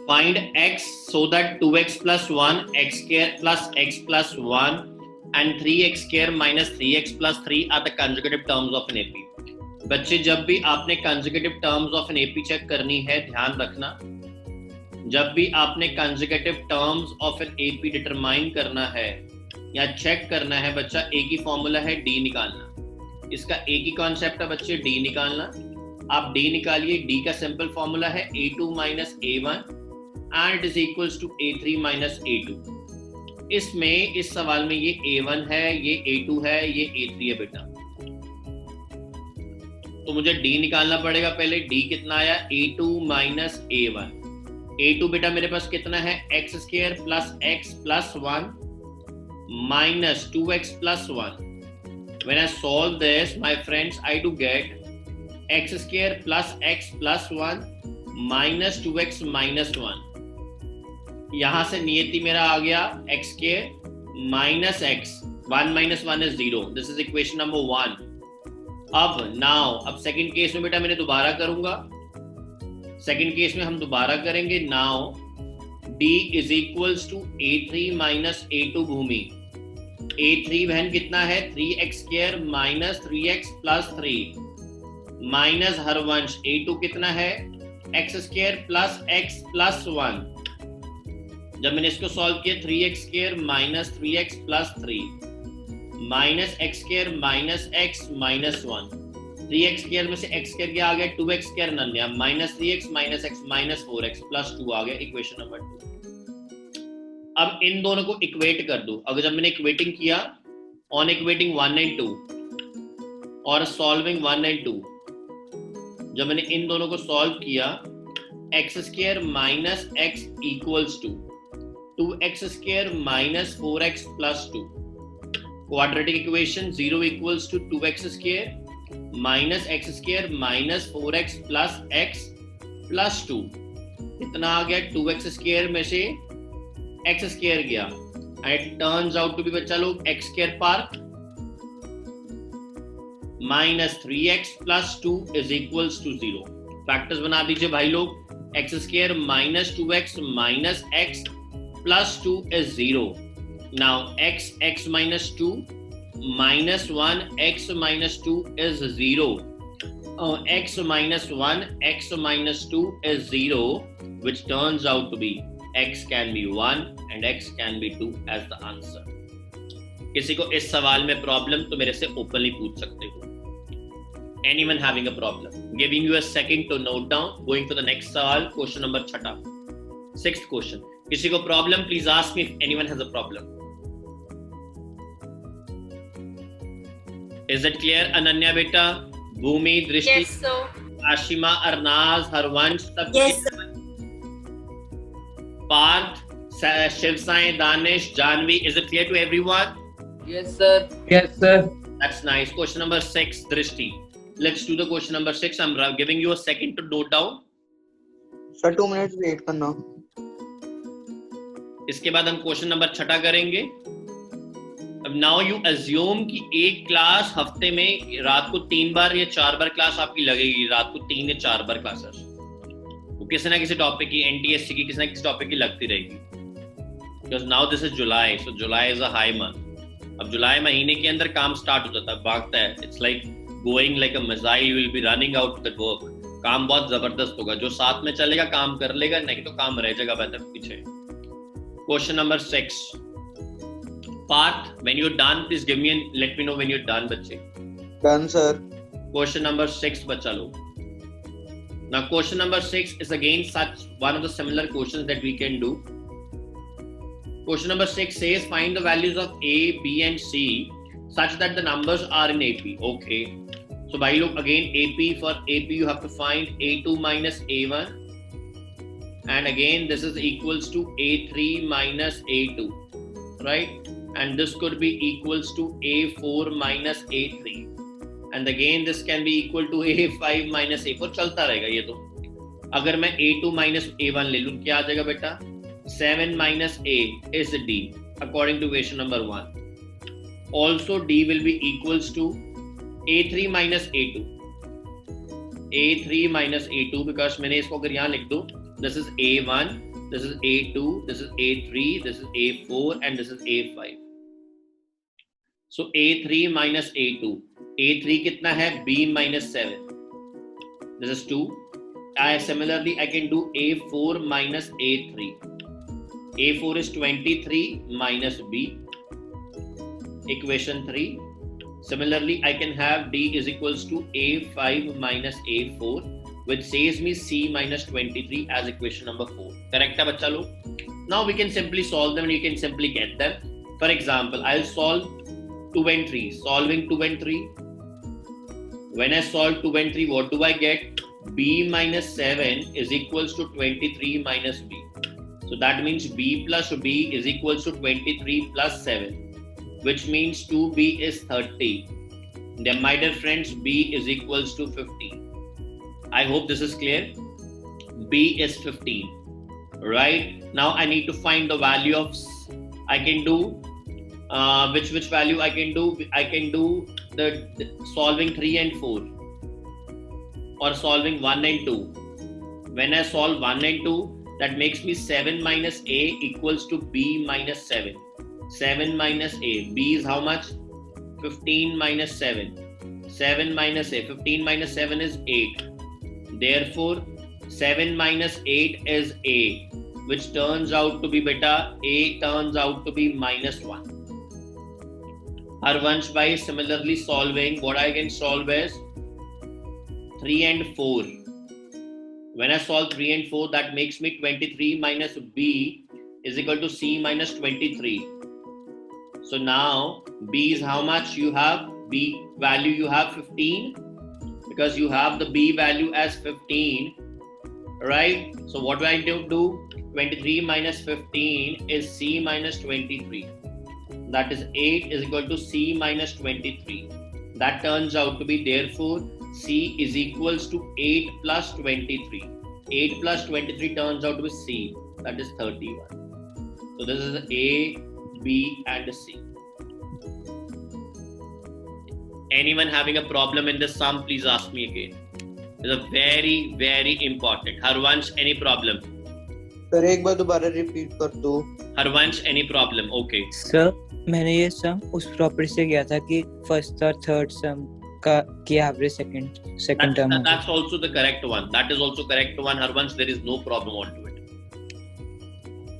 Find x so that 2x plus 1, x square plus x plus 1 and 3x square minus 3x plus 3 are the consecutive terms of an AP. बच्चे जब भी आपने consecutive terms of an AP check करनी है, ध्यान रखना, जब भी आपने consecutive terms of an AP determine करना है या चेक करना है बच्चा, एक ही फॉर्मूला है D निकालना. इसका एक ही कॉन्सेप्ट है बच्चे, D निकालना. आप D निकालिए. D का सिंपल फॉर्मूला है A2 minus A1 and it is equals to A3 minus A2. इसमें इस सवाल में ये A1 है, ये A2 है, ये A3 है बेटा. तो मुझे D निकालना पड़ेगा पहले. D कितना आया? A2 minus A1. A2 बेटा मेरे पास कितना है? x square plus x plus 1 minus 2x plus 1. When I solve this, my friends, I do get x square plus x plus 1 minus 2x minus 1. यहां से नियति मेरा आ गया x square minus x. 1 minus 1 is 0. This is equation number 1. अब second case में बेटा मैंने दोबारा करूंगा. सेकंड केस में हम दोबारा करेंगे. Now D is equals to A3 minus A2 Bhumi. A3 बहन कितना है? 3x square minus 3x plus 3 minus Harvansh A2 कितना है? x square plus x plus 1. जब मैंने इसको सॉल्व किया 3x square minus 3x plus 3 minus x square minus x minus 1. 3x square में से x square क्या आ गया? 2x square नन्या minus 3x minus x minus 4x plus 2 आ गया. Equation number 2. अब इन दोनों को इक्वेट कर दो. अगर जब मैंने इक्वेटिंग किया ऑन इक्वेटिंग 1 and 2 और सॉल्विंग 1 and 2, जब मैंने इन दोनों को सॉल्व किया x square minus x equals to 2x square minus 4x plus 2. Quadratic equation 0 equals to 2x square minus x square minus 4x plus x plus 2. इतना आ गया. 2x square में से x square गया and it turns out to be बच्चा लोग x square part minus 3x plus 2 is equals to 0. Factors बना दीजिए भाई लोग. x square minus 2x minus x plus 2 is 0. Now x minus 2 minus 1 x minus 2 is 0. X minus 1 x minus 2 is 0, which turns out to be x can be 1 and x can be 2 as the answer. किसी को इस सवाल में problem तो मेरे से openly पूछ सकते हो. Anyone having a problem? Giving you a second to note down. Going to the next सवाल, क्वेश्चन नंबर 6. 6th question. किसी को problem? Please ask me if anyone has a problem. Is it clear? Ananya बेटा, भूमि, दृष्टि, Yes, sir. Ashima, अरनाज, Harvansh, सब. Yes, sir. Partha, Shiv Sai, Danish, Janvi. Is it clear to everyone? Yes, sir. Yes, sir. That's nice. Question number 6, दृष्टि. Let's do the question number 6. I'm giving you a second to note down. Sir 2 मिनट wait करना. इसके बाद हम question number 6 करेंगे. अब now you assume कि एक क्लास हफ्ते में रात को 3 बार या 4 बार क्लास आपकी लगेगी. रात को 3 या 4 बार क्लासेस वो किसी ना किसी टॉपिक की, एनटीएससी की, किसी ना किसी टॉपिक की लगती रहेगी. Because now this is July, so July is a high month. अब जुलाई महीने के अंदर काम स्टार्ट हो जाता है, भागता है. It's like going like a missile. You will be running out that work. काम बहुत जबरदस्त होगा. जो साथ में चलेगा काम कर लेगा, नहीं तो काम रह जाएगा बेहतर पीछे. Question number 6. Parth, when you're done, please give me and let me know when you're done, बच्चे. Done, sir. Question number 6, बच्चा लोग. Now, question number 6 is again such one of the similar questions that we can do. Question number 6 says find the values of A, B, and C such that the numbers are in AP. Okay. So, भाई लोग again AP, for AP you have to find A2 minus A1, and again this is equals to A3 minus A2, right? And this could be equals to A4 minus A3, and again this can be equal to A5 minus A4. चलता रहेगा ये तो. अगर मैं A2 minus A1 ले लूँ, क्या आ जाएगा बेटा? 7 minus A is D according to equation number 1. Also D will be equals to A3 minus A2. A3 minus A2 because मैंने इसको अगर यहाँ लिख दूँ, this is A1 this is A2, this is A3, this is A4, and this is A5. So A3 minus A2. A3 कितना है? B minus 7. This is 2. Similarly, I can do A4 minus A3. A4 is 23 minus B. Equation 3. Similarly, I can have D is equals to A5 minus A4, which says me C minus 23 as equation number 4. Correct hai bachcha log? Now we can simply solve them and you can simply get them. For example, I'll solve 2 and 3. Solving 2 and 3. When I solve 2 and 3, what do I get? B minus 7 is equals to 23 minus B. So that means B plus B is equals to 23 plus 7, which means 2B is 30. Then my dear friends, B is equals to 15. I hope this is clear. B is 15. Right? Now I need to find the value of, I can do, which value I can do? I can do the solving 3 and 4 or solving 1 and 2. When I solve 1 and 2, that makes me 7 minus A equals to B minus 7. 7 minus A. B is how much? 15 minus 7. 7 minus A. 15 minus 7 is 8. Therefore, 7 minus 8 is A, which turns out to be beta. A turns out to be minus 1. Harvansh by similarly solving, what I can solve is 3 and 4. When I solve 3 and 4, that makes me 23 minus B is equal to C minus 23. So now B is how much? You have B value, you have 15, because you have the B value as 15, right? So what do I do? 23 minus 15 is C minus 23. That is 8 is equal to C minus 23. That turns out to be, therefore, C is equals to 8 plus 23. 8 plus 23 turns out to be C. That is 31. So this is A, B and C. Anyone having a problem in this sum, please ask me again. It's a very, very important. Harvansh, any problem? Sir एक बार दोबारा repeat कर दो. Harvansh, any problem? Okay. Sir मैंने ये सम उस property से किया था कि फर्स्ट और थर्ड सम का की average second term. That's also the correct one. That is also correct one, Harvansh. There is no problem onto it.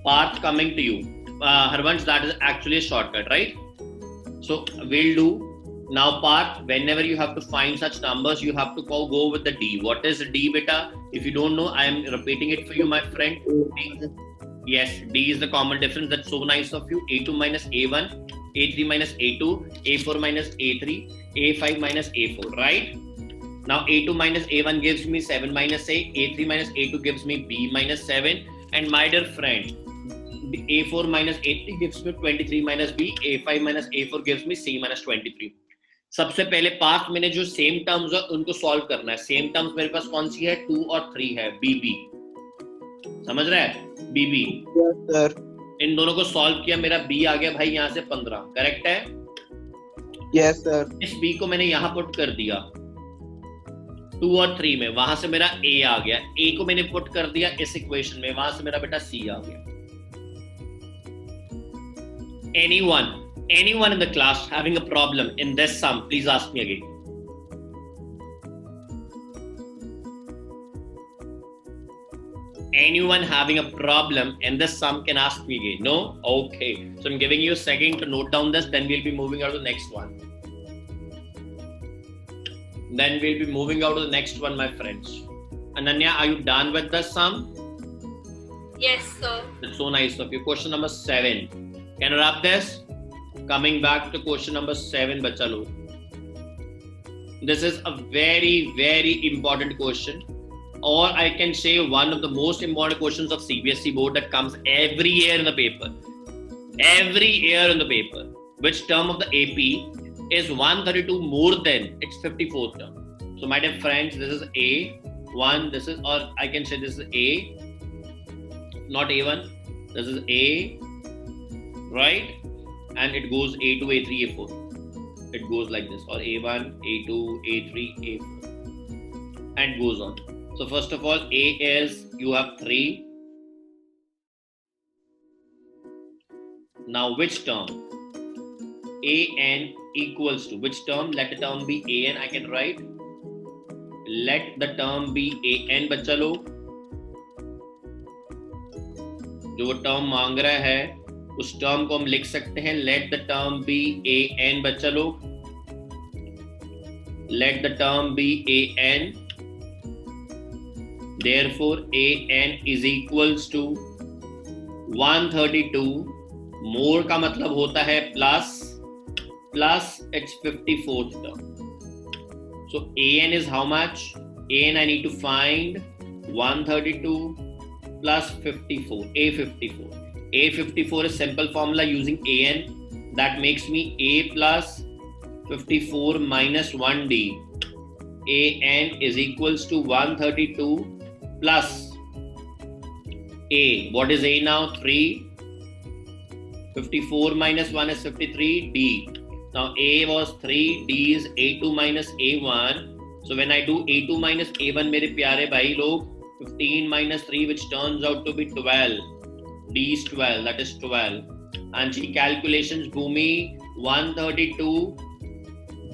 Parth, coming to you. Harvansh, that is actually a shortcut, right? So we'll do. Now Parth, whenever you have to find such numbers, you have to go with the D. What is D, beta? If you don't know, I am repeating it for you, my friend. D. Yes, D is the common difference. That's so nice of you. A2 minus A1, A3 minus A2, A4 minus A3, A5 minus A4, right? Now A2 minus A1 gives me 7 minus A, A3 minus A2 gives me B minus 7, and my dear friend, A4 minus A3 gives me 23 minus B, A5 minus A4 gives me C minus 23. सबसे पहले part मैंने जो same terms है उनको solve करना है. Same terms मेरे पास कौन सी है? 2 और 3 है. बीबी, समझ रहा है? बीबी. Yes, sir. इन दोनों को सॉल्व किया, मेरा बी आ गया भाई यहाँ से 15. करेक्ट है? Yes, sir. इस बी को मैंने यहाँ पुट कर दिया 2 और 3 में, वहां से मेरा ए आ गया. ए को मैंने पुट कर दिया इस इक्वेशन में, वहां से मेरा बेटा सी आ गया. Anyone in the class having a problem in this sum, please ask me again. Anyone having a problem in this sum can ask me again. No? Okay. So I'm giving you a second to note down this, then we'll be moving out to the next one. Then we'll be moving out to the next one, my friends. Ananya, are you done with the sum? Yes, sir. That's so nice of you. Question number 7. Can I wrap this? Coming back to question number 7, bacha log. This is a very, very important question, or I can say one of the most important questions of CBSE board that comes every year in the paper. Every year in the paper. Which term of the AP is 132 more than its 54th term? So my dear friends, this is A1, this is, or I can say this is A, not A1, this is A, right? And it goes A2, A3, A4. It goes like this, or A1, A2, A3, A4, and goes on. So first of all, A is, you have 3, Now which term? an equals to which term? Let the term be an. I can write let the term be an. बच्चा लोग जो वो term मांग रहा है उस term को हम लिख सकते हैं let the term be an. बच्चा लोग let the term be an. Therefore an is equals to 132. more का मतलब होता है plus its 54th term. So an is how much? An I need to find 132 plus 54. A54. A54 is simple formula using an. That makes me a plus 54 minus 1d. An is equals to 132 plus a. What is a now? 3. 54 minus 1 is 53. D. Now a was 3, d is a2 minus a1. So when I do a2 minus a1, मेरे प्यारे भाई लोग, 15 minus 3 which turns out to be 12. D is 12, that is 12. Anchi calculations, Bhumi, 132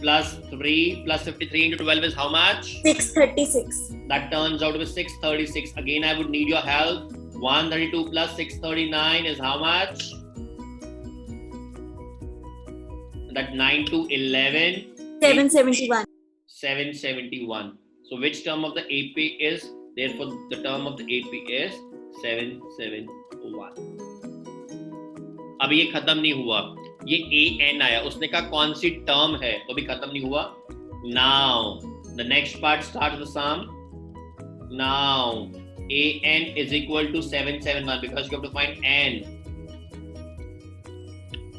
plus 3 plus 53 into 12 is how much? 636. That turns out to be 636. Again, I would need your help. 132 plus 639 is how much? That 9 to 11. 771. 771. So which term of the AP is? Therefore, the term of the AP is 771. अब ये खत्म नहीं हुआ, ये an आया, उसने कहा कौन सी टर्म है, तो भी खत्म नहीं हुआ. Now the next part starts the sum. Now an is equal to 771 because you have to find n.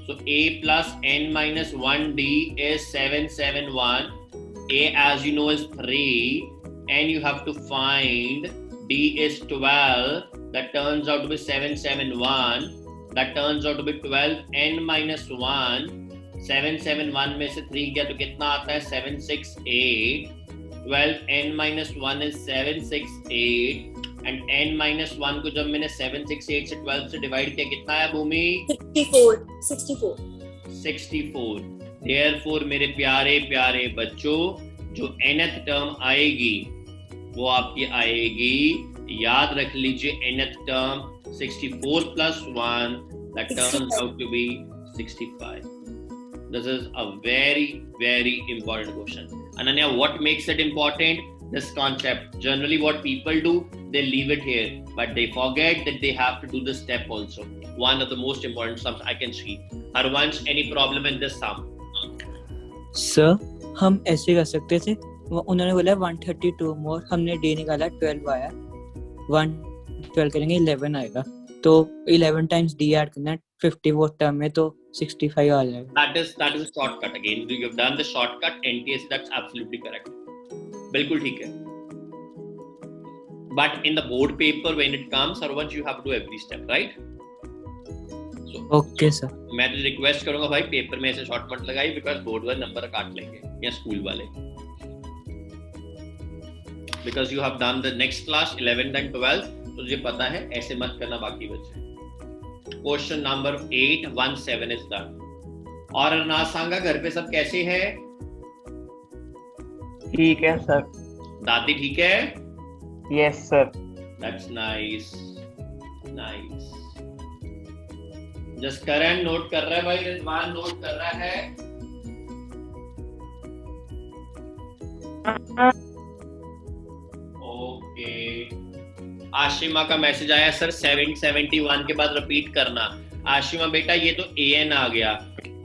So a plus n minus 1d is 771. A, as you know, is 3, and you have to find d is 12. That turns out to be 771. That turns out to be 12 n minus 1. 771 में से 3 गया तो कितना आता है? 768. 12 n minus 1 is 768. And n minus 1 को जब मैंने 768 से 12 से डिवाइड किया कितना आया भूमि? 64. Therefore मेरे प्यारे प्यारे बच्चों, जो nth टर्म आएगी वो आपकी आएगी, याद रख लीजिए, nth term 64 plus 1, that turns out to be 65. This is a very, very important question. Ananya, what makes it important? This concept. Generally what people do, they leave it here, but they forget that they have to do this step also. One of the most important sums I can see. Harvansh, any problem in this sum? Sir हम ऐसे कर सकते थे, उन्होंने बोला 132 मोर, हमने d निकाला 12 आया, 112 करेंगे 11 आएगा, तो 11 times d ऐड करना है 54 टर्म में, तो 65 आ जाएगा. That is a shortcut. Again, you have done the shortcut. NTS, that's absolutely correct. बिल्कुल ठीक है. But in the board paper when it comes, Harvansh, you have to do every step, right? So, okay sir. मैं तो request करूंगा भाई paper में ऐसे short मत लगाइए, बिकॉज बोर्ड वाले नंबर काट लेंगे या स्कूल वाले. Because you have done the next class 11th and 12th, तो तुझे पता है, ऐसे मत करना बाकी बच्चे. Question number 817 is done. और अरनाज सांगा, घर पे सब कैसे हैं? ठीक है सर. दादी ठीक है? Yes sir. That's nice. Just Karan note कर रहा है भाई, रिजवान नोट कर रहा है. ओके. आशिमा का मैसेज आया, सर 771 के बाद रिपीट करना. आशिमा बेटा ये तो an आ गया.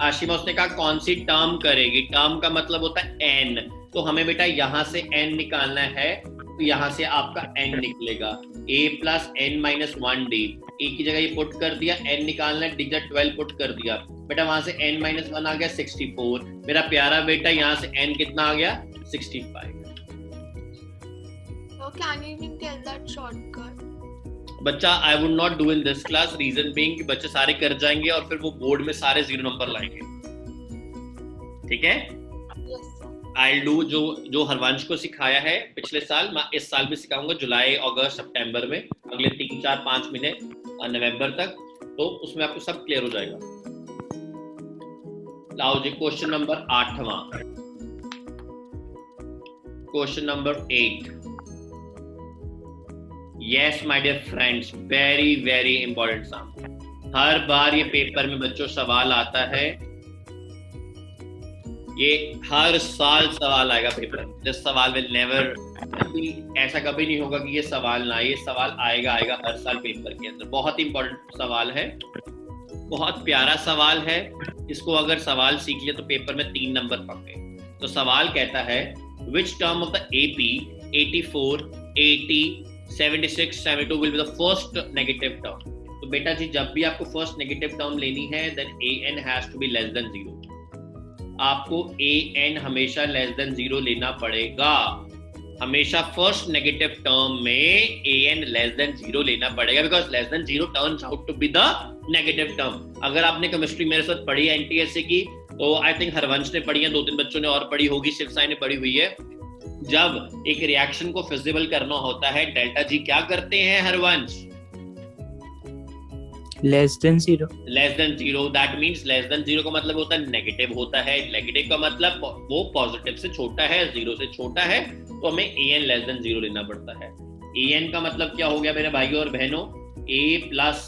आशिमा उसने कहा कौन सी टर्म करेगी? टर्म का मतलब होता है n, तो हमें बेटा यहाँ से n निकालना है, तो यहाँ से आपका n निकलेगा a plus n minus 1d. a की जगह ये पुट कर दिया, n निकालना है, डिजिट 12 पुट कर दिया बेटा, वहां से n minus 1 आ गया 64. मेरा प्यारा बेटा यहाँ से n कितना आ गया? 65. So can you even tell that shortcut? बच्चा I would not do in this class, reason being कि बच्चे सारे कर जाएंगे और फिर वो बोर्ड में सारे 0 नंबर लाएंगे. ठीक है? Yes sir. आई डू जो हरवंश को सिखाया है पिछले साल, मैं इस साल भी सिखाऊंगा, जुलाई, अगस्त, सितंबर में, अगले 3, 4, 5 महीने, नवंबर तक, तो उसमें आपको सब क्लियर हो जाएगा. लाओ जी क्वेश्चन नंबर 8वां, question number 8। Yes my dear friends, very very important sum. हर बार ये पेपर में बच्चों सवाल आता है, ये हर साल सवाल आएगा पेपर में। दिस सवाल विल नेवर, ऐसा कभी नहीं होगा कि ये सवाल ना आए, ये सवाल आएगा हर साल पेपर के अंदर। बहुत इंपॉर्टेंट सवाल है, बहुत प्यारा सवाल है। इसको अगर सवाल सीख लिया तो पेपर में 3 नंबर पक्के। तो सवाल कहता है which term of the AP 84, 80, 76, 72 will be the first negative term? तो बेटा जी जब भी आपको फर्स्ट नेगेटिव टर्म लेनी है then an has to be less than 0। आपको an हमेशा less than 0 लेना पड़ेगा। हमेशा फर्स्ट नेगेटिव टर्म में an less than 0 लेना पड़ेगा, because less than 0 turns out to be the negative term। अगर आपने केमिस्ट्री मेरे साथ पढ़ी है एनटीएससी की, तो आई थिंक हरवंश ने पढ़ी है, 2-3 बच्चों ने और पढ़ी होगी, शिव साई ने पढ़ी हुई है। जब एक रिएक्शन को फिजिबल करना होता है डेल्टा जी क्या करते हैं Harvansh? Less than 0। Less than 0, that means less than 0 का मतलब होता है नेगेटिव होता है। नेगेटिव का मतलब वो पॉजिटिव से छोटा है, 0 से छोटा है, तो हमें an लेस देन 0 लेना पड़ता है। an का मतलब क्या हो गया मेरे भाइयों और बहनों? a plus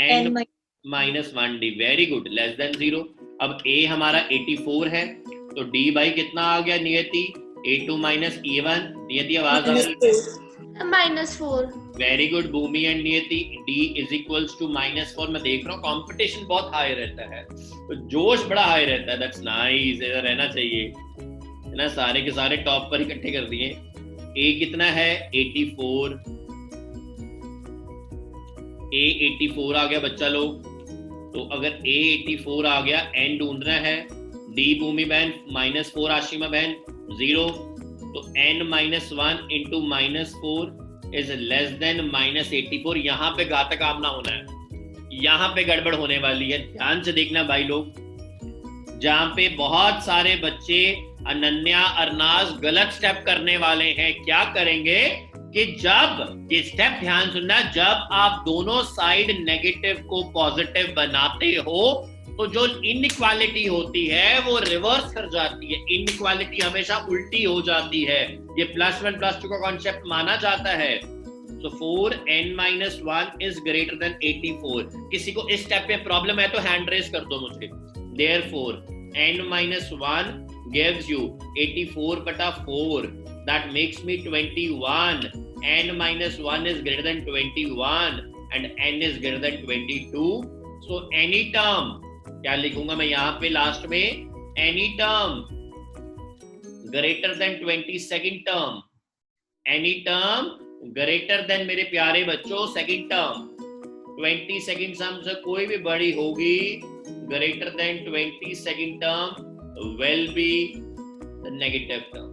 n minus 1d। Very good, less than 0। अब a हमारा 84 है, तो d बाई कितना आ गया नियति? a2 minus e1। नियति आवाज आ रही है? -4। Very good Bhumi and Niyati. d is equals to -4। मैं देख रहा हूँ कंपटीशन बहुत हाई रहता है, तो जोश बड़ा हाई रहता है। दैट्स नाइस, ऐसा रहना चाहिए, है ना। सारे के सारे टॉप पर इकट्ठे कर दिए। a कितना है? 84। a 84 आ गया बच्चा लोग। तो अगर a 84 आ गया, n ढूंढना है। d भूमि बहन -4, आशिमा बहन 0। तो n -1 into -4 is less than -84। यहाँ पे घातक आमना होना है, यहाँ पे गड़बड़ होने वाली है। ध्यान से देखना भाई लोग, जहाँ पे बहुत सारे बच्चे अनन्या अरनाज गलत स्टेप करने वाले हैं। क्या करेंगे कि जब ये स्टेप, ध्यान सुनना, जब आप दोनों साइड नेगेटिव को पॉजिटिव बनाते हो तो जो इनइक्वालिटी होती है वो रिवर्स कर जाती है। इनइक्वालिटी हमेशा उल्टी हो जाती है। ये +1 +2 का कॉन्सेप्ट माना जाता है। So 4n-1 is greater than 84। किसी को इस स्टेप पे प्रॉब्लम है तो हैंड रेज कर दो मुझे। Therefore n-1 gives you 84/4, that makes me 21। n-1 is greater than 21 and n is greater than 22। So any term, क्या लिखूंगा मैं यहाँ पे लास्ट में? any term greater than 22nd term, any term greater than, मेरे प्यारे बच्चों, सेकंड टर्म 22nd सम से कोई भी बड़ी होगी, greater than 22nd term will be the negative term।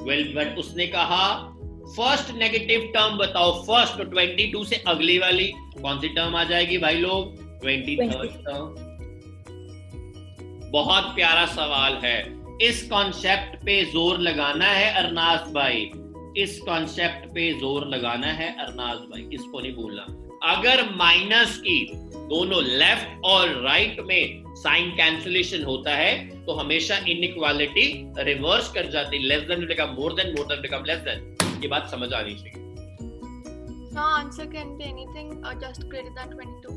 well, but उसने कहा फर्स्ट नेगेटिव टर्म बताओ। फर्स्ट, तो 22 से अगली वाली कौन सी टर्म आ जाएगी भाई लोग? 23rd term. बहुत प्यारा सवाल है। इस कॉन्सेप्ट पे जोर लगाना है अरनाज भाई, इस कॉन्सेप्ट पे जोर लगाना है अरनाज भाई, इसको नहीं भूलना। अगर माइनस की दोनों लेफ्ट और राइट में साइन कैंसिलेशन होता है तो हमेशा इनइक्वालिटी रिवर्स कर जाती है। Less than become more than, more than become less than. ये बात समझ आनी चाहिए। No answer can be anything just greater than 22।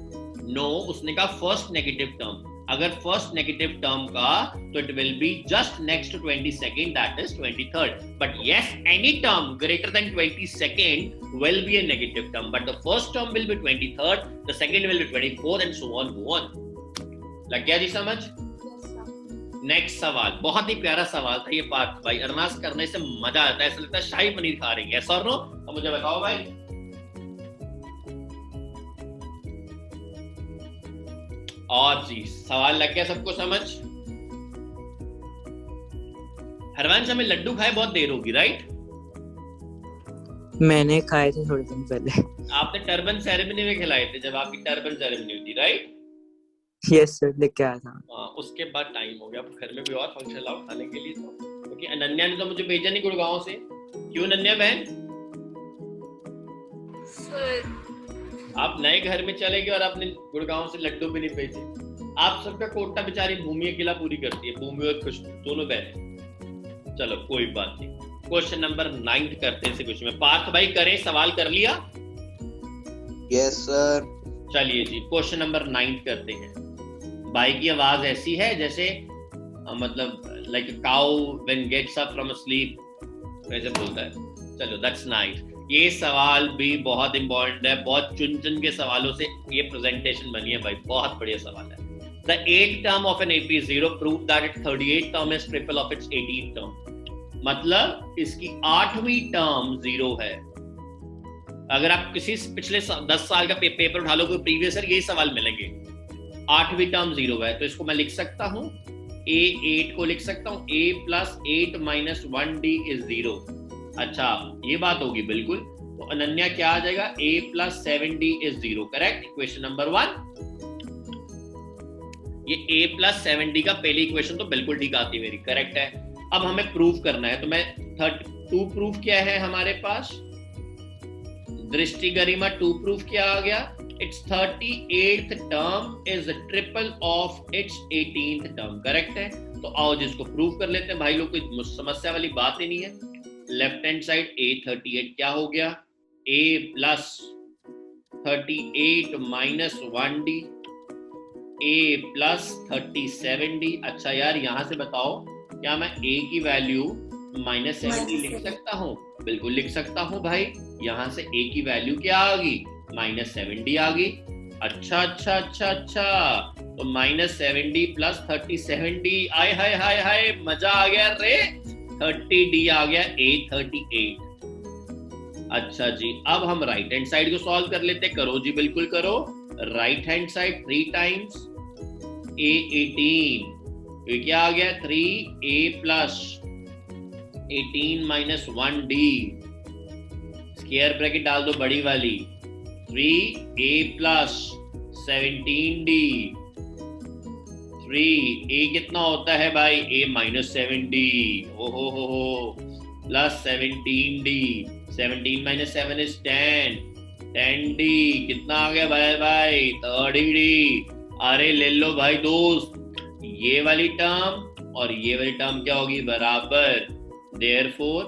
No, उसने कहा फर्स्ट नेगेटिव टर्म। अगर फर्स्ट नेगेटिव टर्म का तो it will be just next to 22nd, that is 23rd। But yes, any term greater than 22nd will be a negative term, but the first term will be 23rd, the second will be 24th and so on, go on। लग गया जी समझ? Next सवाल बहुत ही प्यारा सवाल था ये पार्थ भाई। अरनाज करने से मजा आता है, ऐसा लगता है शाही पनीर खा रही है। सर नो, अब मुझे बताओ भाई। और जी सवाल लग गया सबको समझ? हरवंश, हमें लड्डू खाए बहुत देर होगी, राइट? मैंने खाए थे थोड़े दिन पहले। आपने टर्बन सेरेमनी में खिलाए थे, जब आपकी टर्बन सेरेमनी हुई थी, राइट? यस सर, लेके आया था। हाँ, उसके बाद टाइम हो गया। अब घर में भी और फंक्शन लाओ खाने के लिए, तो क्योंकि अनन्या ने तो मुझे भेजा नहीं गुड़गांव से। क्यों अनन्या बहन? सर आप नए घर में चले गए और आपने गुड़गांव से लड्डू भी नहीं भेजे। आप सबका कोटा बेचारी भूमि अकेला पूरी करती है, भूमि और खुशबू दोनों बहने। चलो कोई बात नहीं, क्वेश्चन नंबर 9 करते हैं इसे कुछ में। पार्थ भाई करें, सवाल कर लिया? Yes sir. चलिए जी, क्वेश्चन नंबर 9 करते हैं। भाई की आवाज ऐसी है जैसे मतलब like a cow when gets up from sleep, वैसे बोलता है। चलो दैट्स नाइस। ये सवाल भी बहुत इंपॉर्टेंट है, बहुत चुन चुन के सवालों से ये प्रेजेंटेशन बनी है भाई, बहुत बढ़िया सवाल है। The 8th term of an AP is 0, prove that its 38th term is triple of its 18th term. मतलब इसकी 8वीं टर्म 0 है। अगर आप किसी पिछले 10 साल का पेपर उठा लो, कोई प्रीवियस ईयर, यही सवाल मिलेंगे। 8वीं टर्म 0 है, तो इसको मैं लिख सकता हूँ, A8 को लिख सकता हूँ A plus 8 minus 1D is 0। अच्छा, ये बात होगी बिल्कुल। तो अनन्या क्या आ जाएगा? A plus 7D is 0। Correct, equation number 1। ये A plus 7D का पहली इक्वेशन तो बिल्कुल ठीक आती है मेरी, करेक्ट है। अब हमें प्रूव करना है, तो मैं 2 प्रूफ क्या है हमारे पास? दृष्टि गरिमा 2 प्रूफ क्या आ गया? Its 38th term is a triple of its 18th term। Correct है। तो आओ जिसको प्रूव कर लेते हैं भाई लोग, कोई समस्या वाली बात ही नहीं है। लेफ्ट हैंड साइड A38 क्या हो गया? A plus 38 minus 1D, A plus 37D। अच्छा यार, यहां से बताओ क्या मैं A की वैल्यू -7D लिख सकता हूँ? बिल्कुल लिख सकता हूँ भाई। यहां से A की वैल्यू क्या आ गई? -7D आ गई। अच्छा अच्छा अच्छा अच्छा, तो -7D plus 37D, आय हाय हाय हाय, मजा आ गया रे। 30D आ गया A38। अच्छा जी, अब हम राइट हैंड साइड को सॉल्व कर लेते। करो जी, बिल्कुल करो। Right hand side 3 times A18, तो क्या आ गया? 3A plus 18 minus 1D, square bracket डाल दो बड़ी वाली। 3A plus 17D, 3A कितना होता है भाई? A minus 7D, हो plus 17D, 17 minus 7 is 10, 10D कितना आ गया भाई? 30D। अरे ले लो भाई दोस्त, ये वाली टर्म और ये वाली टर्म क्या होगी? बराबर। Therefore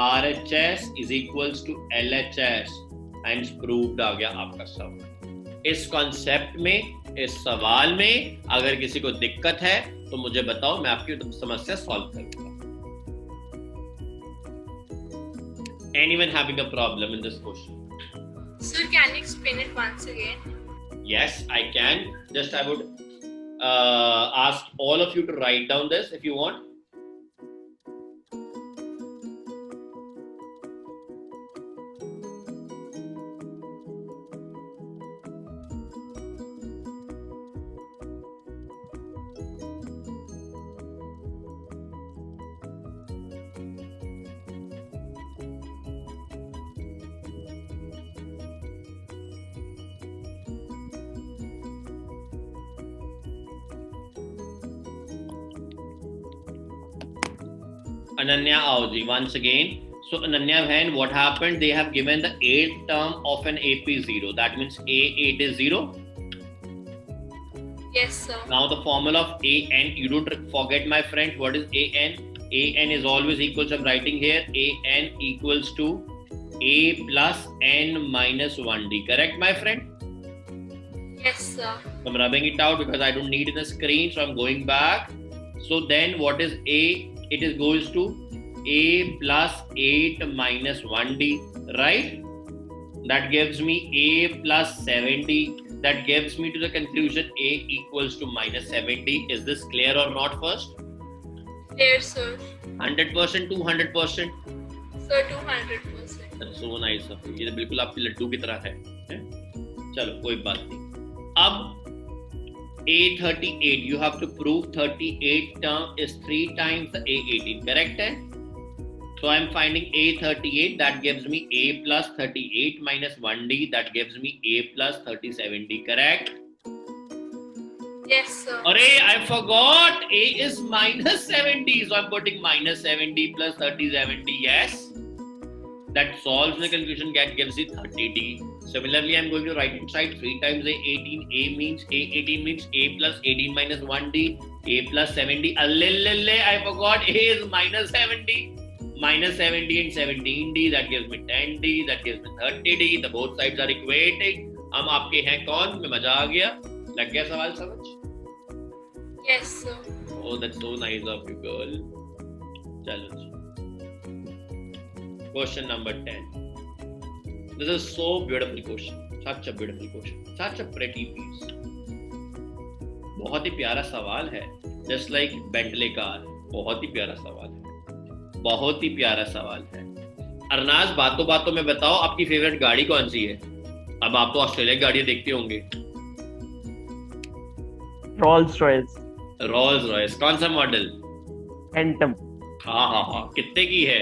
RHS is equals to LHS, and proved आ गया आपका सवाल। इस कॉन्सेप्ट में, इस सवाल में अगर किसी को दिक्कत है तो मुझे बताओ, मैं आपकी समस्या सॉल्व करूंगा। Anyone having a problem in this question? Sir, can you explain it once again? Yes, I can. Just I would ask all of you to write down this if you want. Ananya Audi, once again. So Ananya Bhain, what happened? They have given the 8th term of an AP 0. That means A8 is 0. Yes, sir. Now the formula of AN, you don't forget my friend, what is AN? AN is always equals, I'm writing here, AN equals to A plus N minus 1D. Correct, my friend? Yes, sir. I'm rubbing it out because I don't need it in the screen, so I'm going back. So then what is A? It is goes to A plus 8 minus 1D, right? That gives me A plus 7D. That gives me to the conclusion A equals to -7D. Is this clear or not first? Clear, sir. 100%, 200%? Sir, 200%. That's so nice of you. ये बिल्कुल आपके लड्डू की तरह है? चलो कोई बात नहीं। अब A38, you have to prove 38 term is 3 times the A18, correct है? So I am finding A38, that gives me A plus 38 minus 1D, that gives me A plus 37D, correct? Yes, sir. Arey, I forgot, A is -7D, so I'm putting -7D plus 37D, yes? that solves the confusion gap gives you 30D. Similarly, I'm going to right hand side 3 times A 18. A means A 18 means A plus 18 minus 1D. A plus 70. I forgot A is minus 70. Minus 70 and 17D. That gives me 10D. That gives me 30D. The both sides are equating. हम आपके हैं कौन? में मजा आ गया. लग गया सवाल समझ? Yes, sir. Oh, that's so nice of you, girl. चलो जी. Question number 10. This is so beautiful question. Such a beautiful question. Such a pretty piece. बहुत ही प्यारा सवाल है. Just like Bentley car. बहुत ही प्यारा सवाल है. बहुत ही प्यारा सवाल है. अरनाज बातों बातों में बताओ आपकी फेवरेट गाड़ी कौन सी है? अब आप तो ऑस्ट्रेलिया की गाड़ी देखते होंगे. Rolls Royce. Rolls Royce. कौन सा मॉडल? फैंटम. हाँ. कितने की है?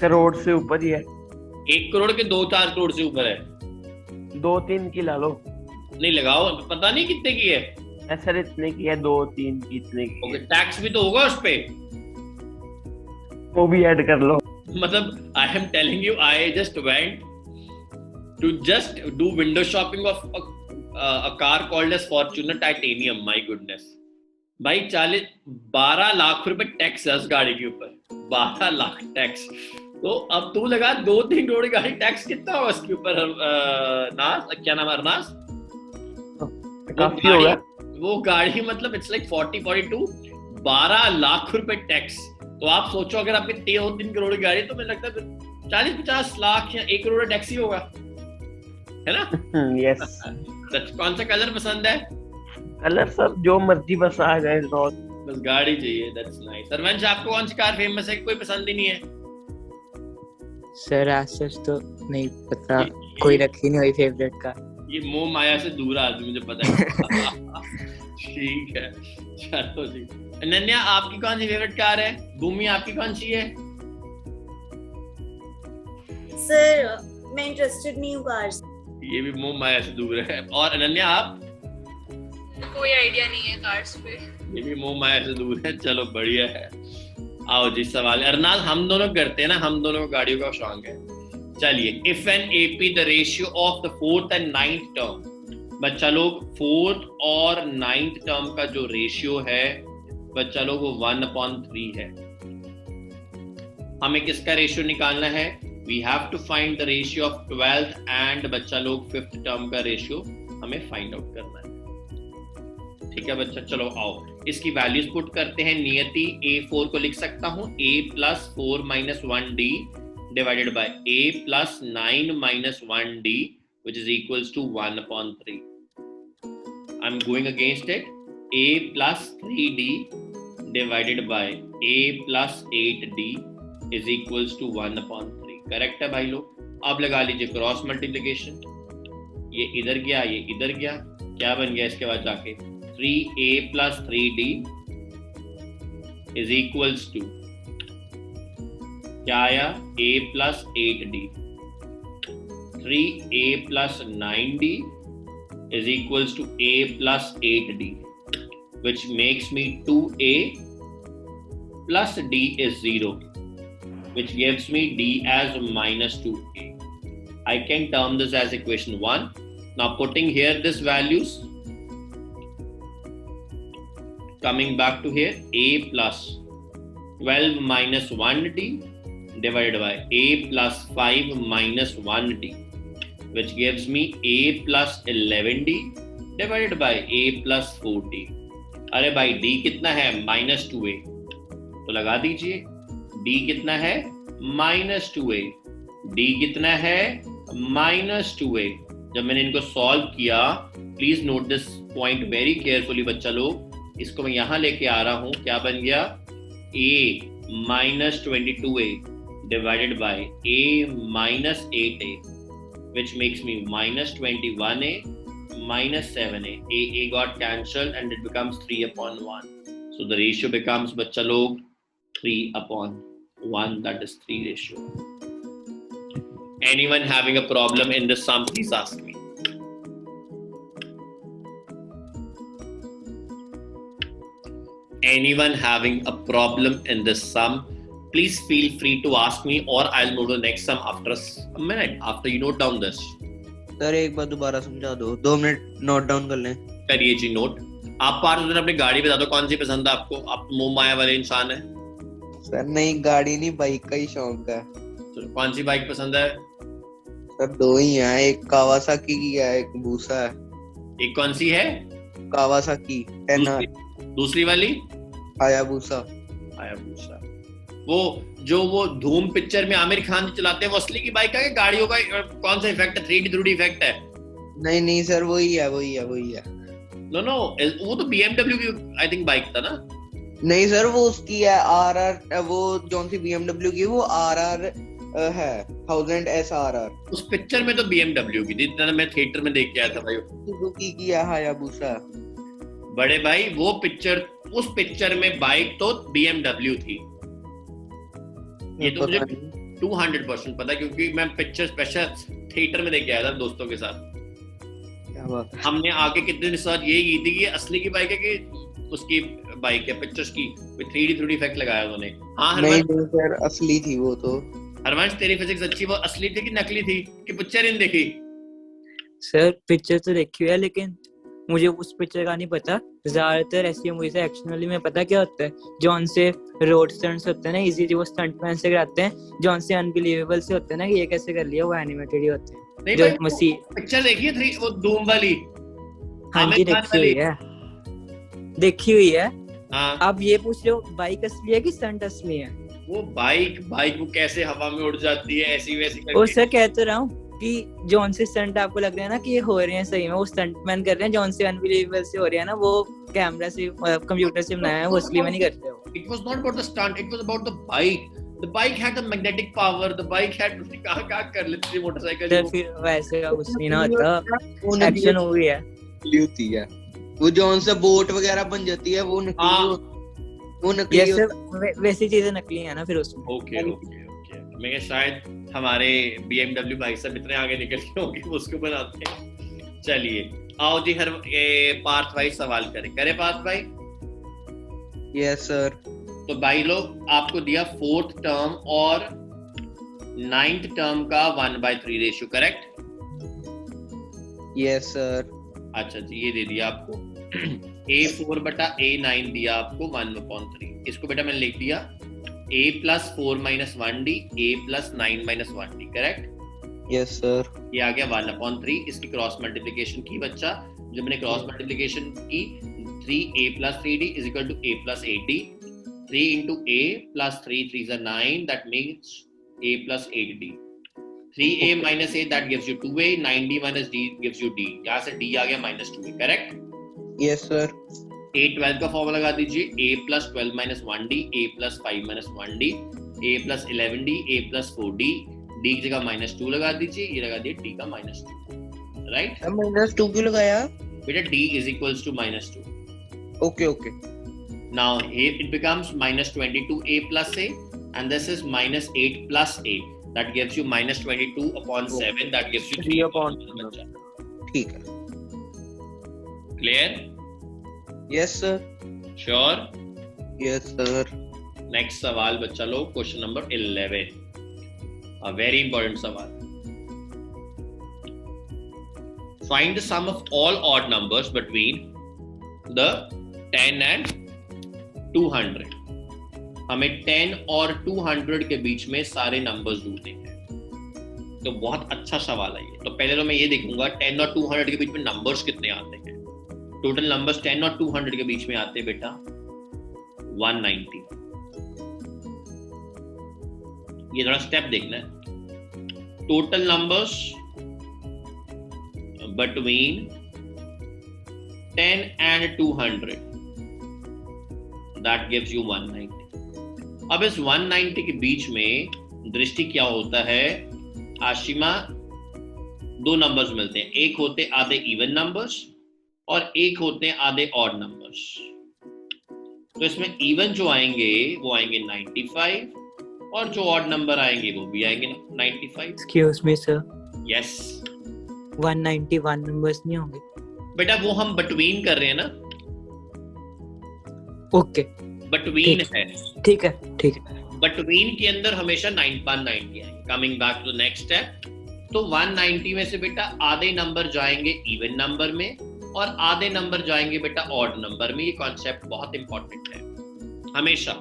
करोड़ से ऊपर ही है. 1 करोड़ के 2-4 करोड़ से ऊपर है. 2-3 की ला लो. नहीं लगाओ, पता नहीं कितने की है. ऐसा इतने की है, 2-3 की इतने की. ओके, टैक्स भी तो होगा उस पे. वो भी ऐड कर लो. मतलब I am telling you, I just went to just do window shopping of a car called as Fortuner titanium. My goodness भाई, 12 लाख रुपए टैक्स है उस गाड़ी के ऊपर. 12 लाख टैक्स. तो अब तू लगा 2-3 करोड़ गाड़ी, टैक्स कितना होगा उसके ऊपर? नाज, क्या नाम है अरनाज? काफी होगा वो गाड़ी. मतलब इट्स लाइक 40-42 12 लाख रुपए टैक्स. तो आप सोचो अगर आपके 3 करोड़ की गाड़ी, तो मुझे लगता है 40-50 लाख या 1 करोड़ टैक्स ही होगा, है ना? यस. कौन सा कलर पसंद है? कलर सब जो मर्जी बस आ जाए. बस गाड़ी चाहिए. That's nice. सरवंश, आपको कौन सी कार फेमस है? कोई पसंद ही नहीं है? सर आज तो नहीं पता, कोई रखी नहीं हुई फेवरेट का. ये मोह माया से दूर आदमी, मुझे पता है. ठीक है, चलो जी. अनन्या, आपकी कौन सी फेवरेट कार है? भूमि, आपकी कौन सी है? सर मैं इंटरेस्टेड नहीं हूँ कार्स. ये भी मोह माया से दूर है. और अनन्या आप? कोई आइडिया नहीं है कार्स पे. ये भी मोह माया से दूर है. चलो बढ़िया है. आओ जी सवाल. अरनाज, हम दोनों करते हैं ना, हम दोनों को गाड़ियों का शौक है. चलिए. If an AP the ratio of the 4th and 9th term. बच्चा लोग 4th और 9th टर्म का जो रेशियो है बच्चा लोग वो 1/3 है. हमें किसका रेशियो निकालना है? We have to find the ratio of 12th and बच्चा लोग 5th टर्म का रेशियो हमें फाइंड आउट करना है. ठीक है बच्चा, चलो आओ इसकी वैल्यूज पुट करते हैं. नियति A4 को लिख सकता हूं A plus 4 minus 1D divided by A plus 9 minus 1D which is equals to 1/3. I'm going against it. A plus 3D divided by A plus 8D is equals to 1/3. Correct है भाई लोग? अब लगा लीजिए क्रॉस मल्टीप्लिकेशन. ये इधर गया, ये इधर गया. क्या बन गया इसके बाद जाके? 3A plus 3D is equals to क्या आया? A plus 8D. 3A plus 9D is equals to A plus 8D, which makes me 2A plus D is 0, which gives me D as minus 2A. I can term this as equation 1. Now putting here these values, coming back to here, A plus 12 minus 1D divided by A plus 5 minus 1D, which gives me A plus 11D divided by A plus 4D. अरे भाई D कितना है? minus 2A. तो लगा दीजिए D कितना है? minus 2A. D कितना है? minus 2A. जब मैंने इनको सॉल्व किया, please note this point very carefully बच्चा लोग. इसको मैं यहाँ लेके आ रहा हूँ. क्या बन गया? A minus 22A divided by A minus 8A, which makes me minus 21A minus 7A. A got cancelled and it becomes 3/1. So the ratio becomes बच्चा लोग 3/1. That is 3 ratio. Anyone having a problem in this sum, please ask me. Anyone having a problem in this sum, please feel free to ask me, or I'll move to the next sum after a minute, after you note down this. Sir एक बार दोबारा समझा दो, 2 minute note down कर लें। करिए जी note. आप पार्थ अपनी गाड़ी बता दो, कौन सी पसंद है आपको? आप मोह माया वाले इंसान है। सर नहीं, गाड़ी नहीं, बाइक का ही शौक है। तो कौन सी बाइक पसंद है? सर 2 ही हैं, एक कावासाकी की है, एक बूसा है। एक कौन सी है? Kawasaki 10R। दूसरी वाली हायाबुसा। हायाबुसा। वो जो वो धूम पिक्चर में आमिर खान चलाते हैं, वो असली की बाइक है? गाड़ियों का कौन सा इफेक्ट है? 3D 3D इफेक्ट है? नहीं सर, वही है। नो वो तो BMW की आई थिंक बाइक था ना? नहीं सर, वो उसकी है RR, वो जौन सी BMW की, वो RR है 1000 SRR। उस पिक्चर में तो BMW की थी, इतना मैं थिएटर में देख के आया था भाई। सुजुकी की है हायाबुसा। बड़े भाई वो पिक्चर, उस पिक्चर में बाइक तो BMW थी। ये तो मुझे 200% पता है, क्योंकि मैं पिक्चर स्पेशल थिएटर में देख के आया था दोस्तों के साथ। क्या बात है। हमने आगे कितने दिन साथ ये की थी कि असली की बाइक है कि उसकी बाइक है पिक्चर्स की, 3D 3D इफेक्ट लगाया उन्होंने। हाँ नहीं सर, असली थी वो तो। हरवंश तेरी फिजिक्स अच्छी, वो असली थी कि नकली थी कि पिक्चर इन देखी? सर पिक्चर तो देखी है, लेकिन मुझे उस पिक्चर का नहीं पता। ज्यादातर ऐसी मूवी से एक्शनली में पता क्या होता है, जॉन से रोड स्टंट्स होते हैं ना, इजीली वो स्टंटमैन से कराते हैं। जॉन से अनबिलीवेबल से होते हैं ना कि ये कैसे कर लिया, वो एनिमेटेड ही होते हैं। नहीं जो भाई, मसीह पिक्चर देखी है वो धूम वाली? हाँ जी देखी हुई है। हाँ। आप ये पूछ रहे हो बाइक असली है कि स्टंट असली है? वो बाइक वो कैसे हवा में उड़ जाती है ऐसी वैसी करके। वो सर कह तो रहा हूँ कि जॉन से स्टंट आपको लग रहा है ना कि ये हो रहे हैं सही में, वो स्टंटमैन कर रहे हैं। जॉन से अनबिलीवेबल से हो रहे हैं ना, वो कैमरा से कंप्यूटर से बनाया है, वो असली में नहीं करते हो। It was not about the stunt, it was about the bike. The bike had the magnetic power, the bike had क्या कर लेती थी मोटरसाइकिल। तो फिर वैसे का कुछ नहीं ना होता, एक्शन हो गया होती है। वो जॉन से बोट वगैरह बन जाती है, वो नकली ये सब वैसी चीजें नकली है ना फिर उसमें। ओके मैं शायद हमारे BMW भाई साहब इतने आगे निकल गए होंगे, उसको बनाते हैं। चलिए आओ जी, हर पार्थ भाई सवाल करे पार्थ भाई। Yes sir. तो भाई लोग आपको दिया 4th टर्म और 9th टर्म का 1/3 रेशियो, करेक्ट? Yes sir. अच्छा जी, ये दे दिया आपको। A4/A9 दिया आपको 1/3। इसको बेटा मैंने लिख दिया A+4 - 1D A+9 - 1D, correct? Yes sir. ये आ गया 1/3। इसकी क्रॉस मल्टीप्लिकेशन की बच्चा, जब मैंने क्रॉस मल्टीप्लिकेशन की 3A+3D = A+8D। 3 into A plus 3 3s are 9, that makes A+8D। 3A minus A, that gives you 2A। 9D minus D gives you D। यहाँ से D आ गया -2A, correct? Yes sir. A12 का formula लगा दीजिए, A+12 - 1D A+5 - 1D A+11D A+4D। D की जगह -2 लगा दीजिए, ये लगा दिया D का -2, राइट? -2 क्यों लगाया बेटा? D = -2। Okay. Now here it becomes -22A plus A, and this is -8 plus A, that gives you -22/7, that gives you 3/7। ठीक है। Clear? Yes sir. Sure? Yes sir. Next सवाल बच्चा लोग, question number 11, a very important सवाल। Find the sum of all odd numbers between the 10 and 200। हमें 10 और 200 के बीच में सारे नंबर्स ढूंढने हैं। तो बहुत अच्छा सवाल है ये। तो पहले तो मैं ये देखूंगा 10 और 200 के बीच में नंबर्स कितने आते हैं। टोटल नंबर्स 10 और 200 के बीच में आते हैं बेटा 190। ये थोड़ा स्टेप देखना है। Total numbers between 10 and 200, that gives you 190। अब इस 190 के बीच में दृष्टि क्या होता है आशिमा? 2 नंबर्स मिलते हैं, एक होते आधे इवन नंबर्स और एक होते हैं आधे ऑड नंबर्स। तो इसमें इवन जो आएंगे वो आएंगे 95 और जो ऑड नंबर आएंगे वो भी आएंगे 95। Excuse me sir. Yes. 191 numbers नहीं होंगे बेटा? वो हम बिटवीन कर रहे हैं ना। ओके बिटवीन है। ठीक है। बिटवीन के अंदर हमेशा 190 आएंगे। Coming back to the next step, तो 190 में से बेटा आधे नंबर जाएंगे इवन नंबर में और आधे नंबर जाएंगे बेटा ऑड नंबर में। ये कॉन्सेप्ट बहुत इंपॉर्टेंट है, हमेशा